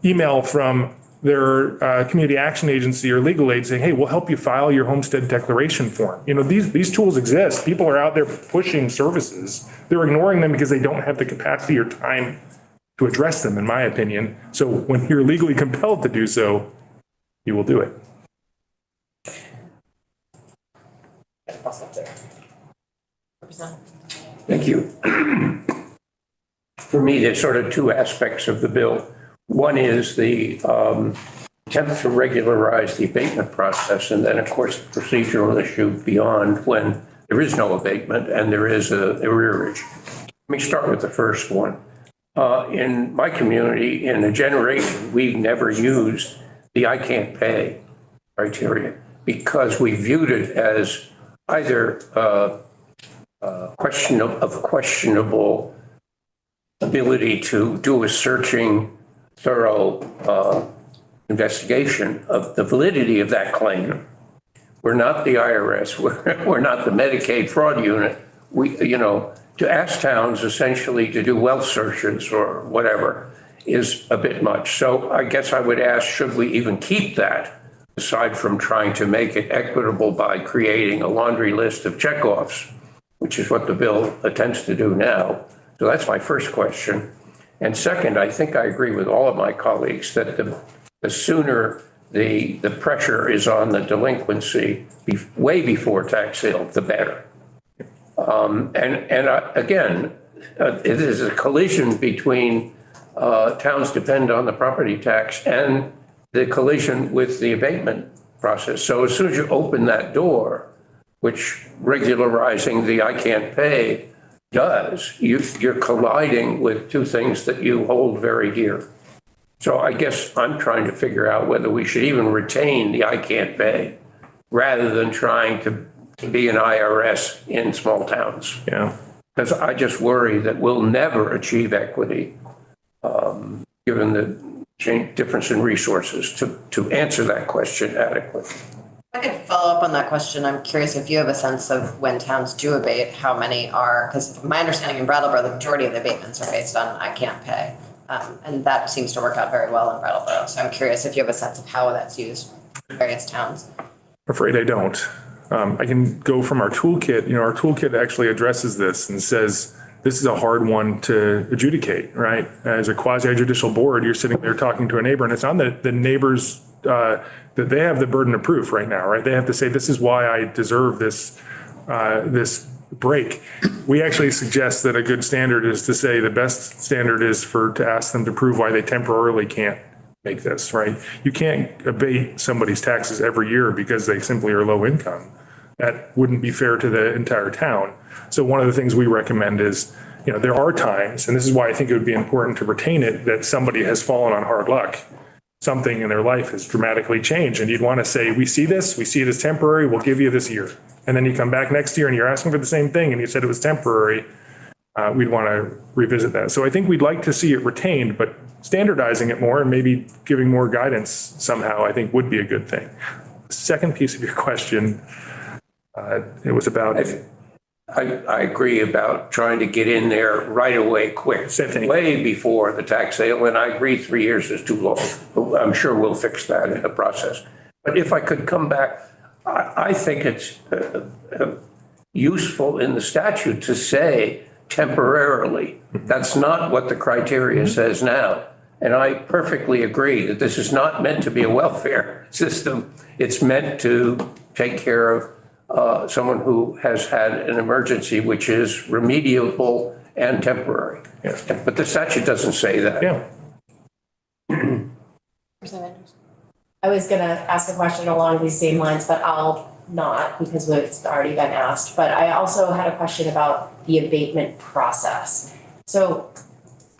email from their community action agency or legal aid saying, hey, we'll help you file your homestead declaration form. These tools exist. People are out there pushing services. They're ignoring them because they don't have the capacity or time to address them, in my opinion. So when you're legally compelled to do so, you will do it. I'll stop there. Thank you. for me, there's sort of two aspects of the bill. One is the attempt to regularize the abatement process, and then, of course, the procedural issue beyond when there is no abatement and there is a arrearage. Let me start with the first one. In my community, in a generation, we've never used the I can't pay criteria because we viewed it as either questionable ability to do a searching, thorough investigation of the validity of that claim. We're not the IRS. We're not the Medicaid fraud unit. To ask towns essentially to do wealth searches or whatever is a bit much. So I guess I would ask, should we even keep that, aside from trying to make it equitable by creating a laundry list of checkoffs, which is what the bill attempts to do now? So that's my first question. And second, I think I agree with all of my colleagues that the sooner the pressure is on the delinquency way before tax sale, the better. Again, it is a collision between towns depend on the property tax and the collision with the abatement process. So as soon as you open that door, which regularizing the I can't pay does, you're colliding with two things that you hold very dear. So I guess I'm trying to figure out whether we should even retain the I can't pay rather than trying to be an IRS in small towns. Yeah. Because I just worry that we'll never achieve equity, given the difference in resources to answer that question adequately. I could follow up on that question. I'm curious if you have a sense of when towns do abate, how many are, because my understanding in Brattleboro, the majority of the abatements are based on I can't pay. And that seems to work out very well in Brattleboro. So I'm curious if you have a sense of how that's used in various towns. Afraid I don't. I can go from our toolkit. Our toolkit actually addresses this and says, this is a hard one to adjudicate, right? As a quasi judicial board, you're sitting there talking to a neighbor and it's on the neighbors that they have the burden of proof right now, right? They have to say, this is why I deserve this break. We actually suggest that a good standard is to say the best standard is to ask them to prove why they temporarily can't make this, right? You can't abate somebody's taxes every year because they simply are low income. That wouldn't be fair to the entire town. So one of the things we recommend is, there are times, and this is why I think it would be important to retain it, that somebody has fallen on hard luck. Something in their life has dramatically changed. And you'd want to say, we see it as temporary, we'll give you this year. And then you come back next year and you're asking for the same thing and you said it was temporary. We'd want to revisit that. So I think we'd like to see it retained, but standardizing it more and maybe giving more guidance somehow, I think would be a good thing. The second piece of your question, it was about. I agree about trying to get in there right away, quick, way before the tax sale. And I agree 3 years is too long. I'm sure we'll fix that in the process. But if I could come back, I think it's useful in the statute to say temporarily. That's not what the criteria says now. And I perfectly agree that this is not meant to be a welfare system. It's meant to take care of someone who has had an emergency, which is remediable and temporary. Yes. But the statute doesn't say that. Yeah. I was going to ask a question along these same lines, but I'll not because it's already been asked. But I also had a question about the abatement process. So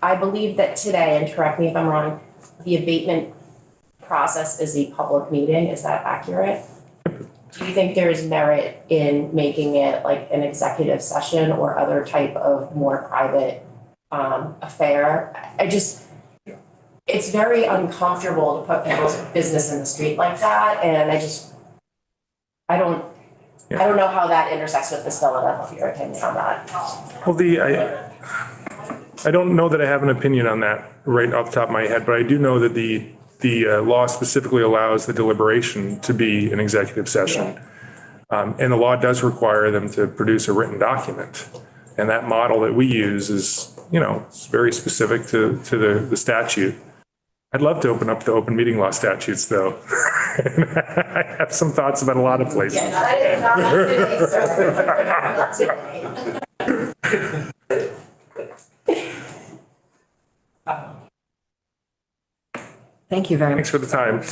I believe that today, and correct me if I'm wrong, the abatement process is a public meeting. Is that accurate? Do you think there is merit in making it like an executive session or other type of more private affair? It's very uncomfortable to put people's business in the street like that. And I don't know how that intersects with this bill, and I'd love your opinion on that. Well, I don't know that I have an opinion on that right off the top of my head, but I do know that the law specifically allows the deliberation to be an executive session. And the law does require them to produce a written document. And that model that we use is, it's very specific to the statute. I'd love to open up the open meeting law statutes, though. I have some thoughts about a lot of places. Thank you very Thanks much. for the time.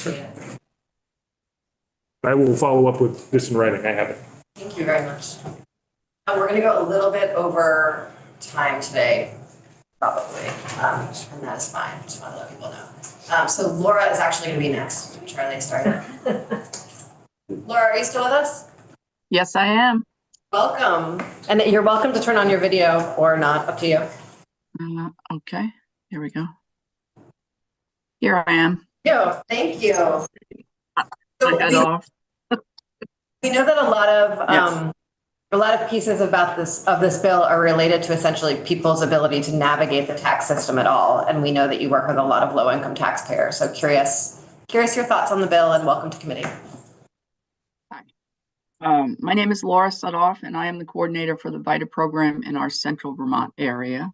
I will follow up with this in writing. I have it. Thank you very much. We're going to go a little bit over time today, probably, and that is fine. Just want to let people know. So Laura is actually going to be next. Charlie started. Laura, are you still with us? Yes, I am. Welcome. And you're welcome to turn on your video or not, up to you. Okay, here we go. Here I am. Thank you. I got off. We know that a lot of pieces about this bill are related to essentially people's ability to navigate the tax system at all. And we know that you work with a lot of low income taxpayers. So curious your thoughts on the bill, and welcome to committee. Hi. My name is Laura Sudoff, and I am the coordinator for the VITA program in our central Vermont area.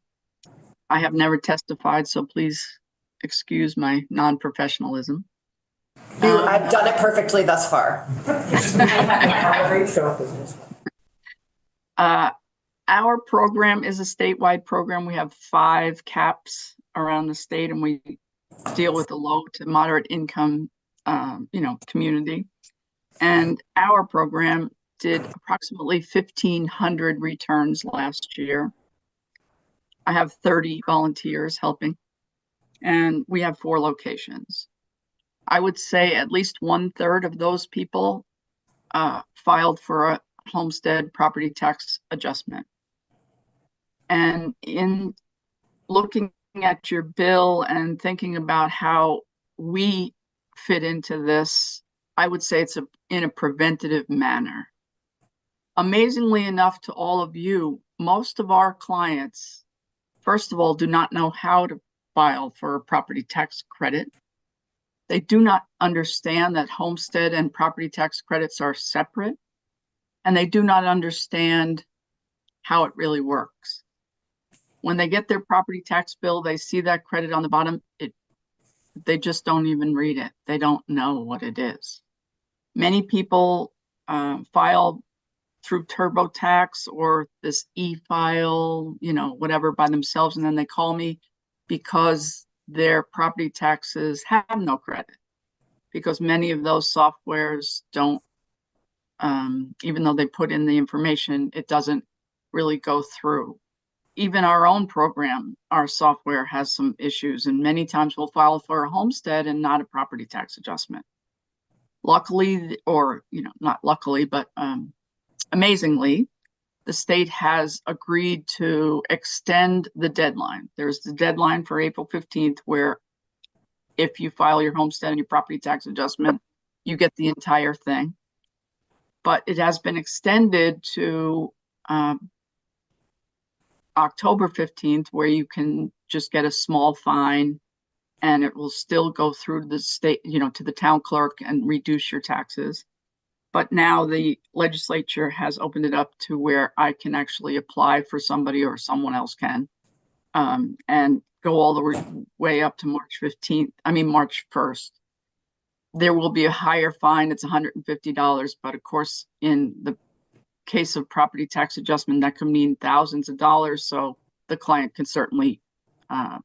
I have never testified, so please excuse my non-professionalism. I've done it perfectly thus far. Our program is a statewide program. We have 5 CAPs around the state, and we deal with the low to moderate income, community. And our program did approximately 1,500 returns last year. I have 30 volunteers helping, and we have 4 locations. I would say at least 1/3 of those people filed for a homestead property tax adjustment. And in looking at your bill and thinking about how we fit into this, I would say it's in a preventative manner. Amazingly enough to all of you, most of our clients, first of all, do not know how to file for a property tax credit. They do not understand that homestead and property tax credits are separate, and they do not understand how it really works. When they get their property tax bill, they see that credit on the bottom. They just don't even read it. They don't know what it is. Many people file through TurboTax or this e-file, whatever, by themselves, and then they call me because their property taxes have no credit, because many of those softwares don't, even though they put in the information, it doesn't really go through. Even our own program, our software has some issues, and many times we'll file for a homestead and not a property tax adjustment. Luckily, or not luckily, but amazingly, the state has agreed to extend the deadline. There's the deadline for April 15th, where if you file your homestead and your property tax adjustment, you get the entire thing. But it has been extended to October 15th, where you can just get a small fine and it will still go through the state, to the town clerk and reduce your taxes. But now the legislature has opened it up to where I can actually apply for somebody, or someone else can, and go all the way up to March 1st. There will be a higher fine. It's $150, but of course, in the case of property tax adjustment, that could mean thousands of dollars. So the client can certainly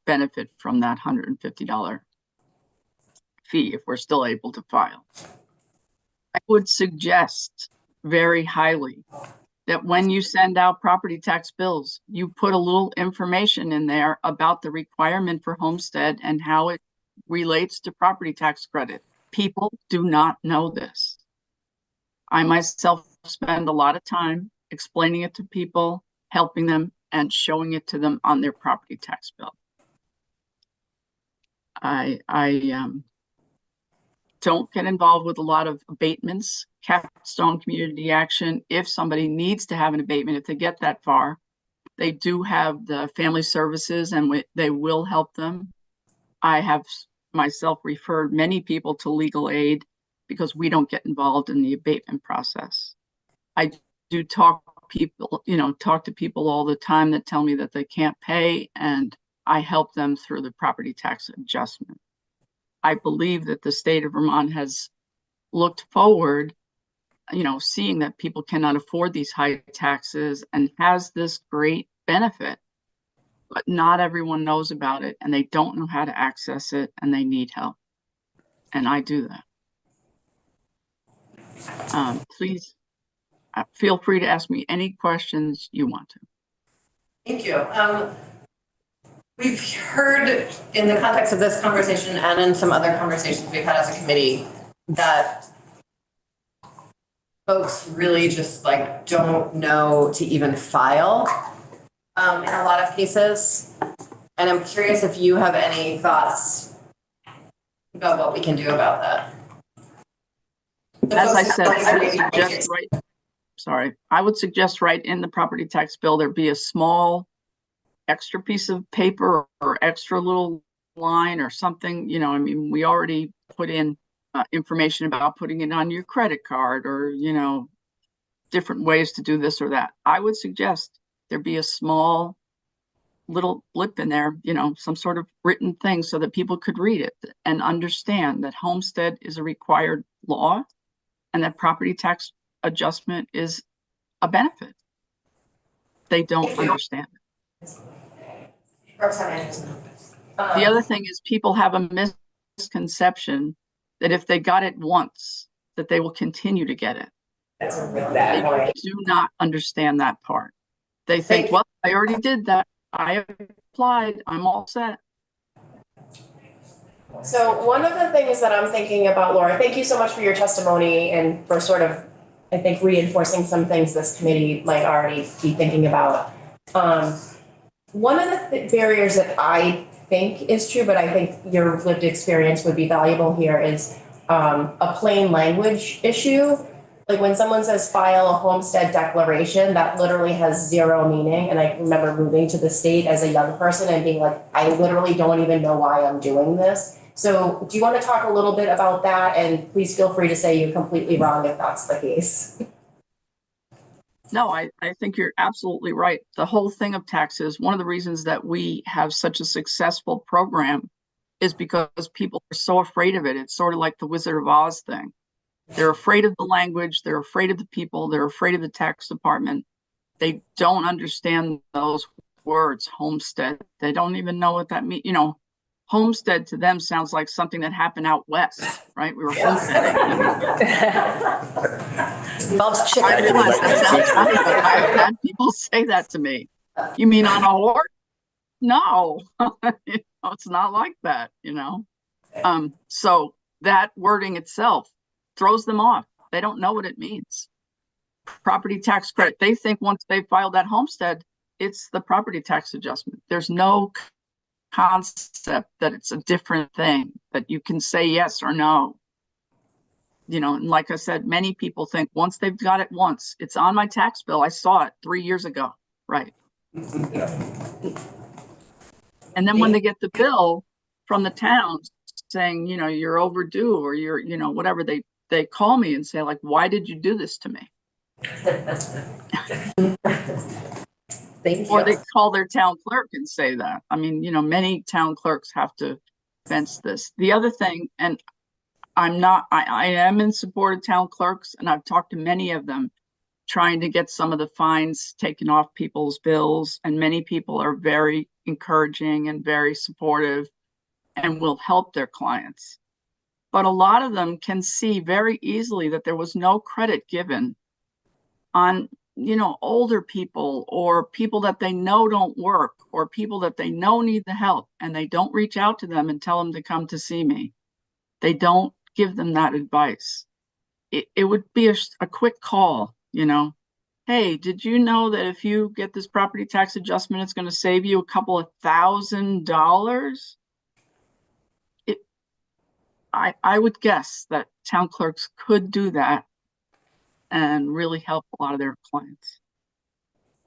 benefit from that $150 fee if we're still able to file. I would suggest very highly that when you send out property tax bills, you put a little information in there about the requirement for homestead and how it relates to property tax credit. People do not know this. I myself spend a lot of time explaining it to people, helping them, and showing it to them on their property tax bill. I don't get involved with a lot of abatements. Capstone Community Action, if somebody needs to have an abatement, if they get that far, they do have the family services, and they will help them. I have myself referred many people to legal aid because we don't get involved in the abatement process. I do talk to people all the time that tell me that they can't pay, and I help them through the property tax adjustment. I believe that the state of Vermont has looked forward, seeing that people cannot afford these high taxes and has this great benefit, but not everyone knows about it, and they don't know how to access it, and they need help. And I do that. Please feel free to ask me any questions you want to. Thank you. We've heard in the context of this conversation and in some other conversations we've had as a committee that folks really just like don't know to even file in a lot of cases. And I'm curious if you have any thoughts about what we can do about that. As I said, I would suggest right in the property tax bill, there be a small extra piece of paper or extra little line or something, you know, I mean, we already put in information about putting it on your credit card or, you know, different ways to do this or that. I would suggest there be a small little blip in there, you know, some sort of written thing so that people could read it and understand that homestead is a required law and that property tax adjustment is a benefit. They don't understand it. The other thing is people have a misconception that if they got it once, that they will continue to get it. That's a really bad point. They do not understand that part. They think, well, I already did that. I applied. I'm all set. So one of the things that I'm thinking about, Laura, thank you so much for your testimony and for sort of, I think, reinforcing some things this committee might already be thinking about. One of the barriers that I think is true, but I think your lived experience would be valuable here is a plain language issue. Like when someone says file a homestead declaration, that literally has zero meaning. And I remember moving to the state as a young person and being like, I literally don't even know why I'm doing this. So do you want to talk a little bit about that? And please feel free to say you're completely wrong if that's the case. No, I think you're absolutely right. The whole thing of taxes, one of the reasons that we have such a successful program is because people are so afraid of it. It's sort of like the Wizard of Oz thing. They're afraid of the language. They're afraid of the people. They're afraid of the tax department. They don't understand those words, homestead. They don't even know what that means. You know, homestead to them sounds like something that happened out west, right? We were homesteading. Loves chicken. I realize that sounds funny, but I've had people say that to me. You mean on a horse? No, you know, it's not like that, you know? So that wording itself throws them off. They don't know what it means. Property tax credit. They think once they filed that homestead, it's the property tax adjustment. There's no concept that it's a different thing, that you can say yes or no. You know, and like I said, many people think once they've got it once, it's on my tax bill. I saw it 3 years ago. Right. And then when they get the bill from the town saying, you know, you're overdue or you're, you know, whatever, they call me and say like, why did you do this to me? Or they call their town clerk and say that. I mean, you know, many town clerks have to fence this. The other thing, and I am in support of town clerks, and I've talked to many of them trying to get some of the fines taken off people's bills. And many people are very encouraging and very supportive and will help their clients. But a lot of them can see very easily that there was no credit given on, you know, older people or people that they know don't work or people that they know need the help, and they don't reach out to them and tell them to come to see me. They don't give them that advice. It would be a quick call, you know. Hey, did you know that if you get this property tax adjustment, it's going to save you a couple of $1,000s? I would guess that town clerks could do that and really help a lot of their clients.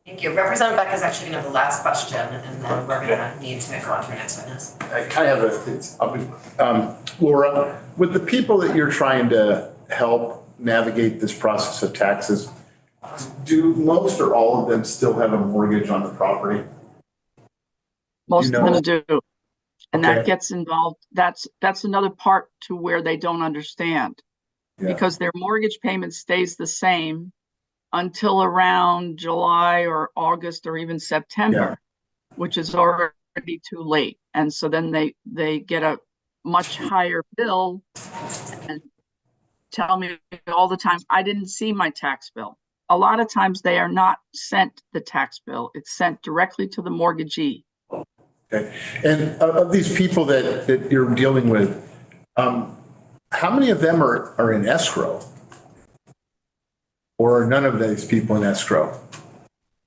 Thank you. Representative Beck is actually going to have the last question, and then we're going to need to go on to our next witness. I kind of have Laura, with the people that you're trying to help navigate this process of taxes, do most or all of them still have a mortgage on the property? Most of them do. And Okay. that gets involved. That's another part to where they don't understand. Yeah. Because their mortgage payment stays the same until around July or August or even September, which is already too late. And so then they get a much higher bill and tell me all the time, I didn't see my tax bill. A lot of times they are not sent the tax bill. It's sent directly to the mortgagee. Okay. And of these people that you're dealing with, how many of them are in escrow? Or are none of these people in escrow?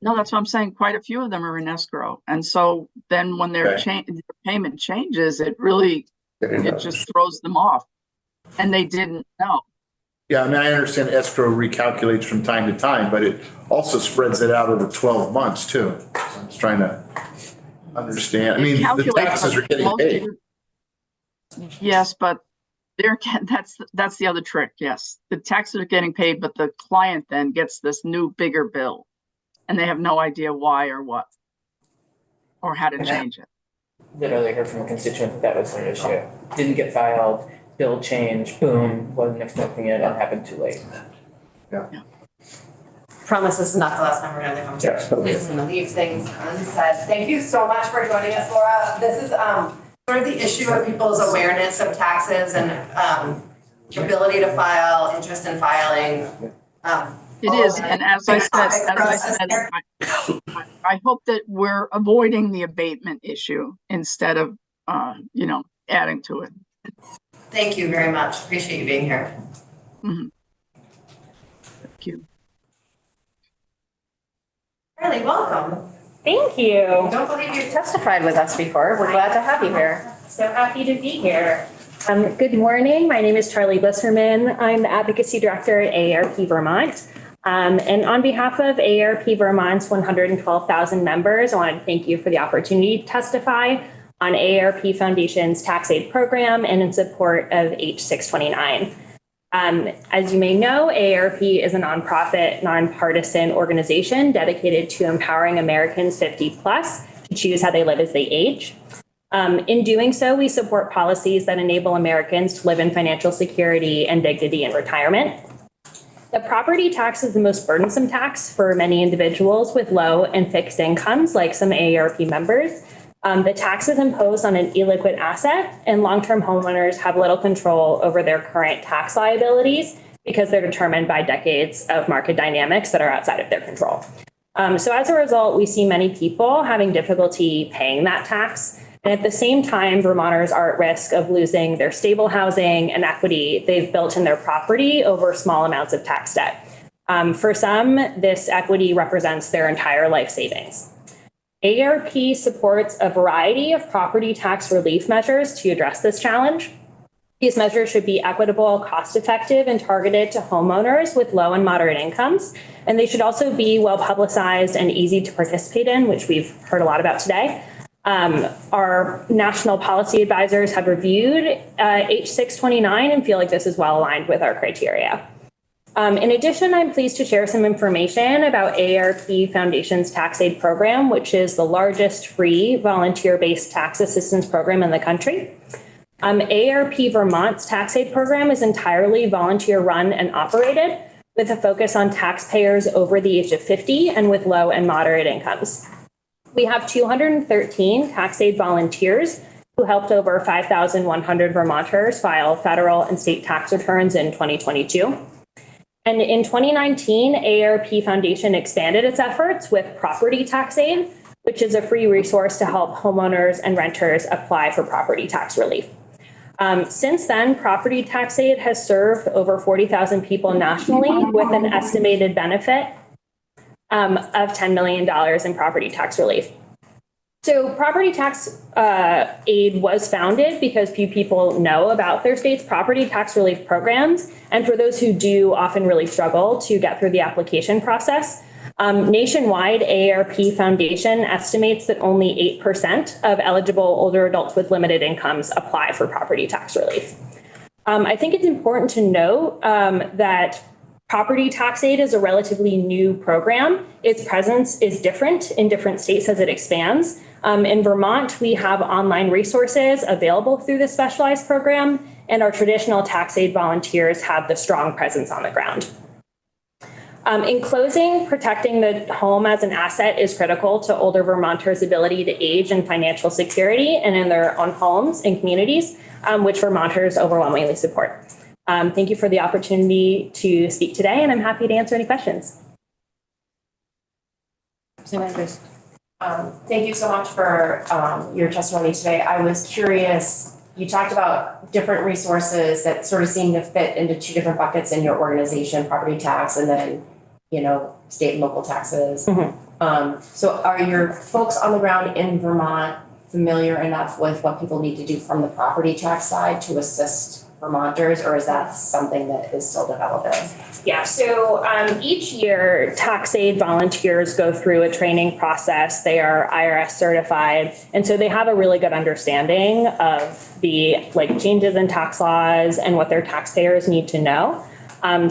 No, that's what I'm saying. Quite a few of them are in escrow. And so then when their payment changes, it just throws them off. And they didn't know. Yeah, I mean, I understand escrow recalculates from time to time, but it also spreads it out over 12 months too. I'm just trying to understand. I mean, the taxes are getting paid. Yes, but that's the other trick. Yes, the taxes are getting paid, but the client then gets this new bigger bill, and they have no idea why or what, or how to change it. Literally heard from a constituent that was their issue. Didn't get filed, bill change, boom, wasn't expecting it, and happened too late. Yeah. Promise this is not the last time we're gonna have a conversation. We're just gonna leave things unsaid. Thank you so much for joining us, Laura. This is sort of the issue of people's awareness of taxes and ability to file, interest in filing. It is, and as I said, I hope that we're avoiding the abatement issue instead of, adding to it. Thank you very much. Appreciate you being here. Mm-hmm. Thank you. Carly, welcome. Thank you. I don't believe you've testified with us before. We're glad to have you here. So happy to be here. Good morning. My name is Charlie Glisserman. I'm the Advocacy Director at AARP Vermont. And on behalf of AARP Vermont's 112,000 members, I want to thank you for the opportunity to testify on AARP Foundation's tax aid program and in support of H629. As you may know, AARP is a nonprofit, nonpartisan organization dedicated to empowering Americans 50 plus to choose how they live as they age. In doing so, we support policies that enable Americans to live in financial security and dignity in retirement. The property tax is the most burdensome tax for many individuals with low and fixed incomes, like some AARP members. The tax is imposed on an illiquid asset, and long-term homeowners have little control over their current tax liabilities because they're determined by decades of market dynamics that are outside of their control. So as a result, we see many people having difficulty paying that tax. And at the same time, Vermonters are at risk of losing their stable housing and equity they've built in their property over small amounts of tax debt. For some, this equity represents their entire life savings. AARP supports a variety of property tax relief measures to address this challenge. These measures should be equitable, cost-effective, and targeted to homeowners with low and moderate incomes. And they should also be well-publicized and easy to participate in, which we've heard a lot about today. Our national policy advisors have reviewed H629 and feel like this is well aligned with our criteria. In addition, I'm pleased to share some information about AARP Foundation's tax aid program, which is the largest free volunteer-based tax assistance program in the country. AARP Vermont's tax aid program is entirely volunteer run and operated with a focus on taxpayers over the age of 50 and with low and moderate incomes. We have 213 tax aid volunteers who helped over 5,100 Vermonters file federal and state tax returns in 2022. And in 2019, AARP Foundation expanded its efforts with property tax aid, which is a free resource to help homeowners and renters apply for property tax relief. Since then, property tax aid has served over 40,000 people nationally with an estimated benefit of $10 million in property tax relief. So property tax aid was founded because few people know about their state's property tax relief programs. And for those who do, often really struggle to get through the application process. Nationwide, AARP Foundation estimates that only 8% of eligible older adults with limited incomes apply for property tax relief. I think it's important to note that property tax aid is a relatively new program. Its presence is different in different states as it expands. In Vermont, we have online resources available through this specialized program, and our traditional tax aid volunteers have the strong presence on the ground. In closing, protecting the home as an asset is critical to older Vermonters' ability to age in financial security and in their own homes and communities. which Vermonters overwhelmingly support. Thank you for the opportunity to speak today, and I'm happy to answer any questions. Thank you so much for your testimony today. I was curious, you talked about different resources that sort of seem to fit into two different buckets in your organization, property tax and then, state and local taxes. So are your folks on the ground in Vermont familiar enough with what people need to do from the property tax side to assist Vermonters, or is that something that is still developing? Yeah, so each year tax aid volunteers go through a training process. They are IRS certified, and so they have a really good understanding of the changes in tax laws and what their taxpayers need to know. I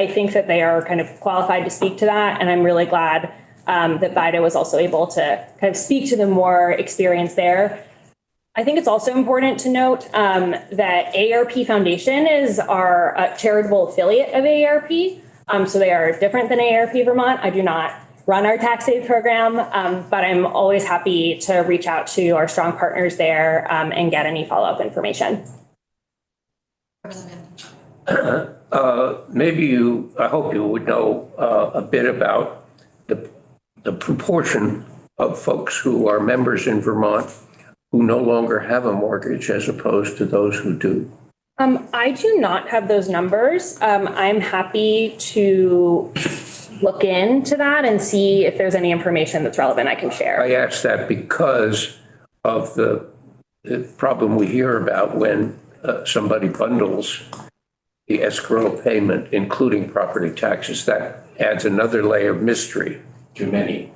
think that they are kind of qualified to speak to that, and I'm really glad that VITA was also able to kind of speak to the more experience there. I think it's also important to note that AARP Foundation is our charitable affiliate of AARP. So they are different than AARP Vermont. I do not run our tax aid program, but I'm always happy to reach out to our strong partners there and get any follow-up information. I hope you would know a bit about the proportion of folks who are members in Vermont who no longer have a mortgage as opposed to those who do. I do not have those numbers. I'm happy to look into that and see if there's any information that's relevant I can share. I ask that because of the problem we hear about when somebody bundles the escrow payment, including property taxes. That adds another layer of mystery to many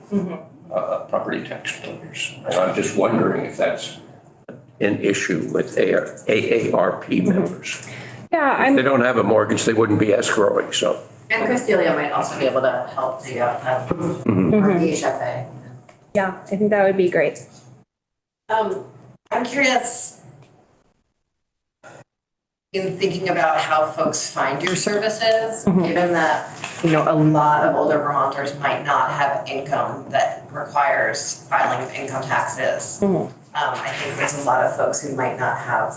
property tax payers. And I'm just wondering if that's an issue with AARP members. Yeah, If they don't have a mortgage, they wouldn't be escrowing, so. And Chris Delia might also be able to help dig out that, or the HFA. Yeah, I think that would be great. I'm curious, in thinking about how folks find your services, given that, a lot of older Vermonters might not have income that requires filing of income taxes. I think there's a lot of folks who might not have,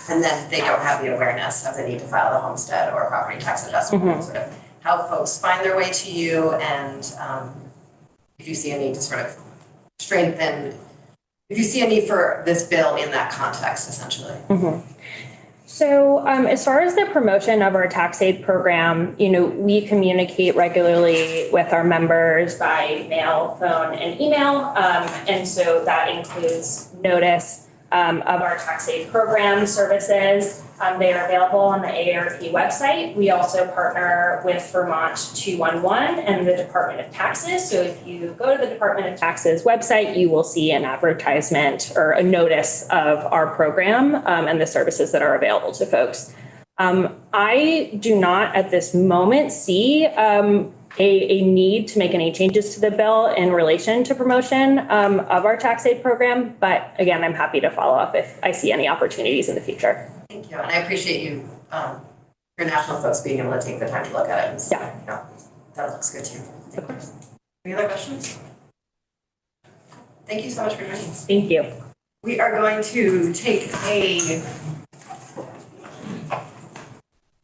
and then they don't have the awareness of the need to file the homestead or property tax adjustment, sort of how folks find their way to you, and if you see a need to sort of strengthen, if you see a need for this bill in that context, essentially. So as far as the promotion of our tax aid program, we communicate regularly with our members by mail, phone, and email. And so that includes notice of our tax aid program services. They are available on the AARP website. We also partner with Vermont 211 and the Department of Taxes. So if you go to the Department of Taxes website, you will see an advertisement or a notice of our program and the services that are available to folks. I do not at this moment see a need to make any changes to the bill in relation to promotion of our tax aid program. But again, I'm happy to follow up if I see any opportunities in the future. Thank you, and I appreciate you, your national folks being able to take the time to look at it and say, that looks good too. Of course. Any other questions? Thank you so much for joining us. Thank you. We are going to take a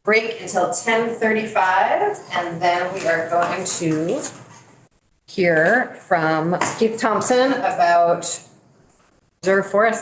break until 10:35, and then we are going to hear from Keith Thompson about reserve forest.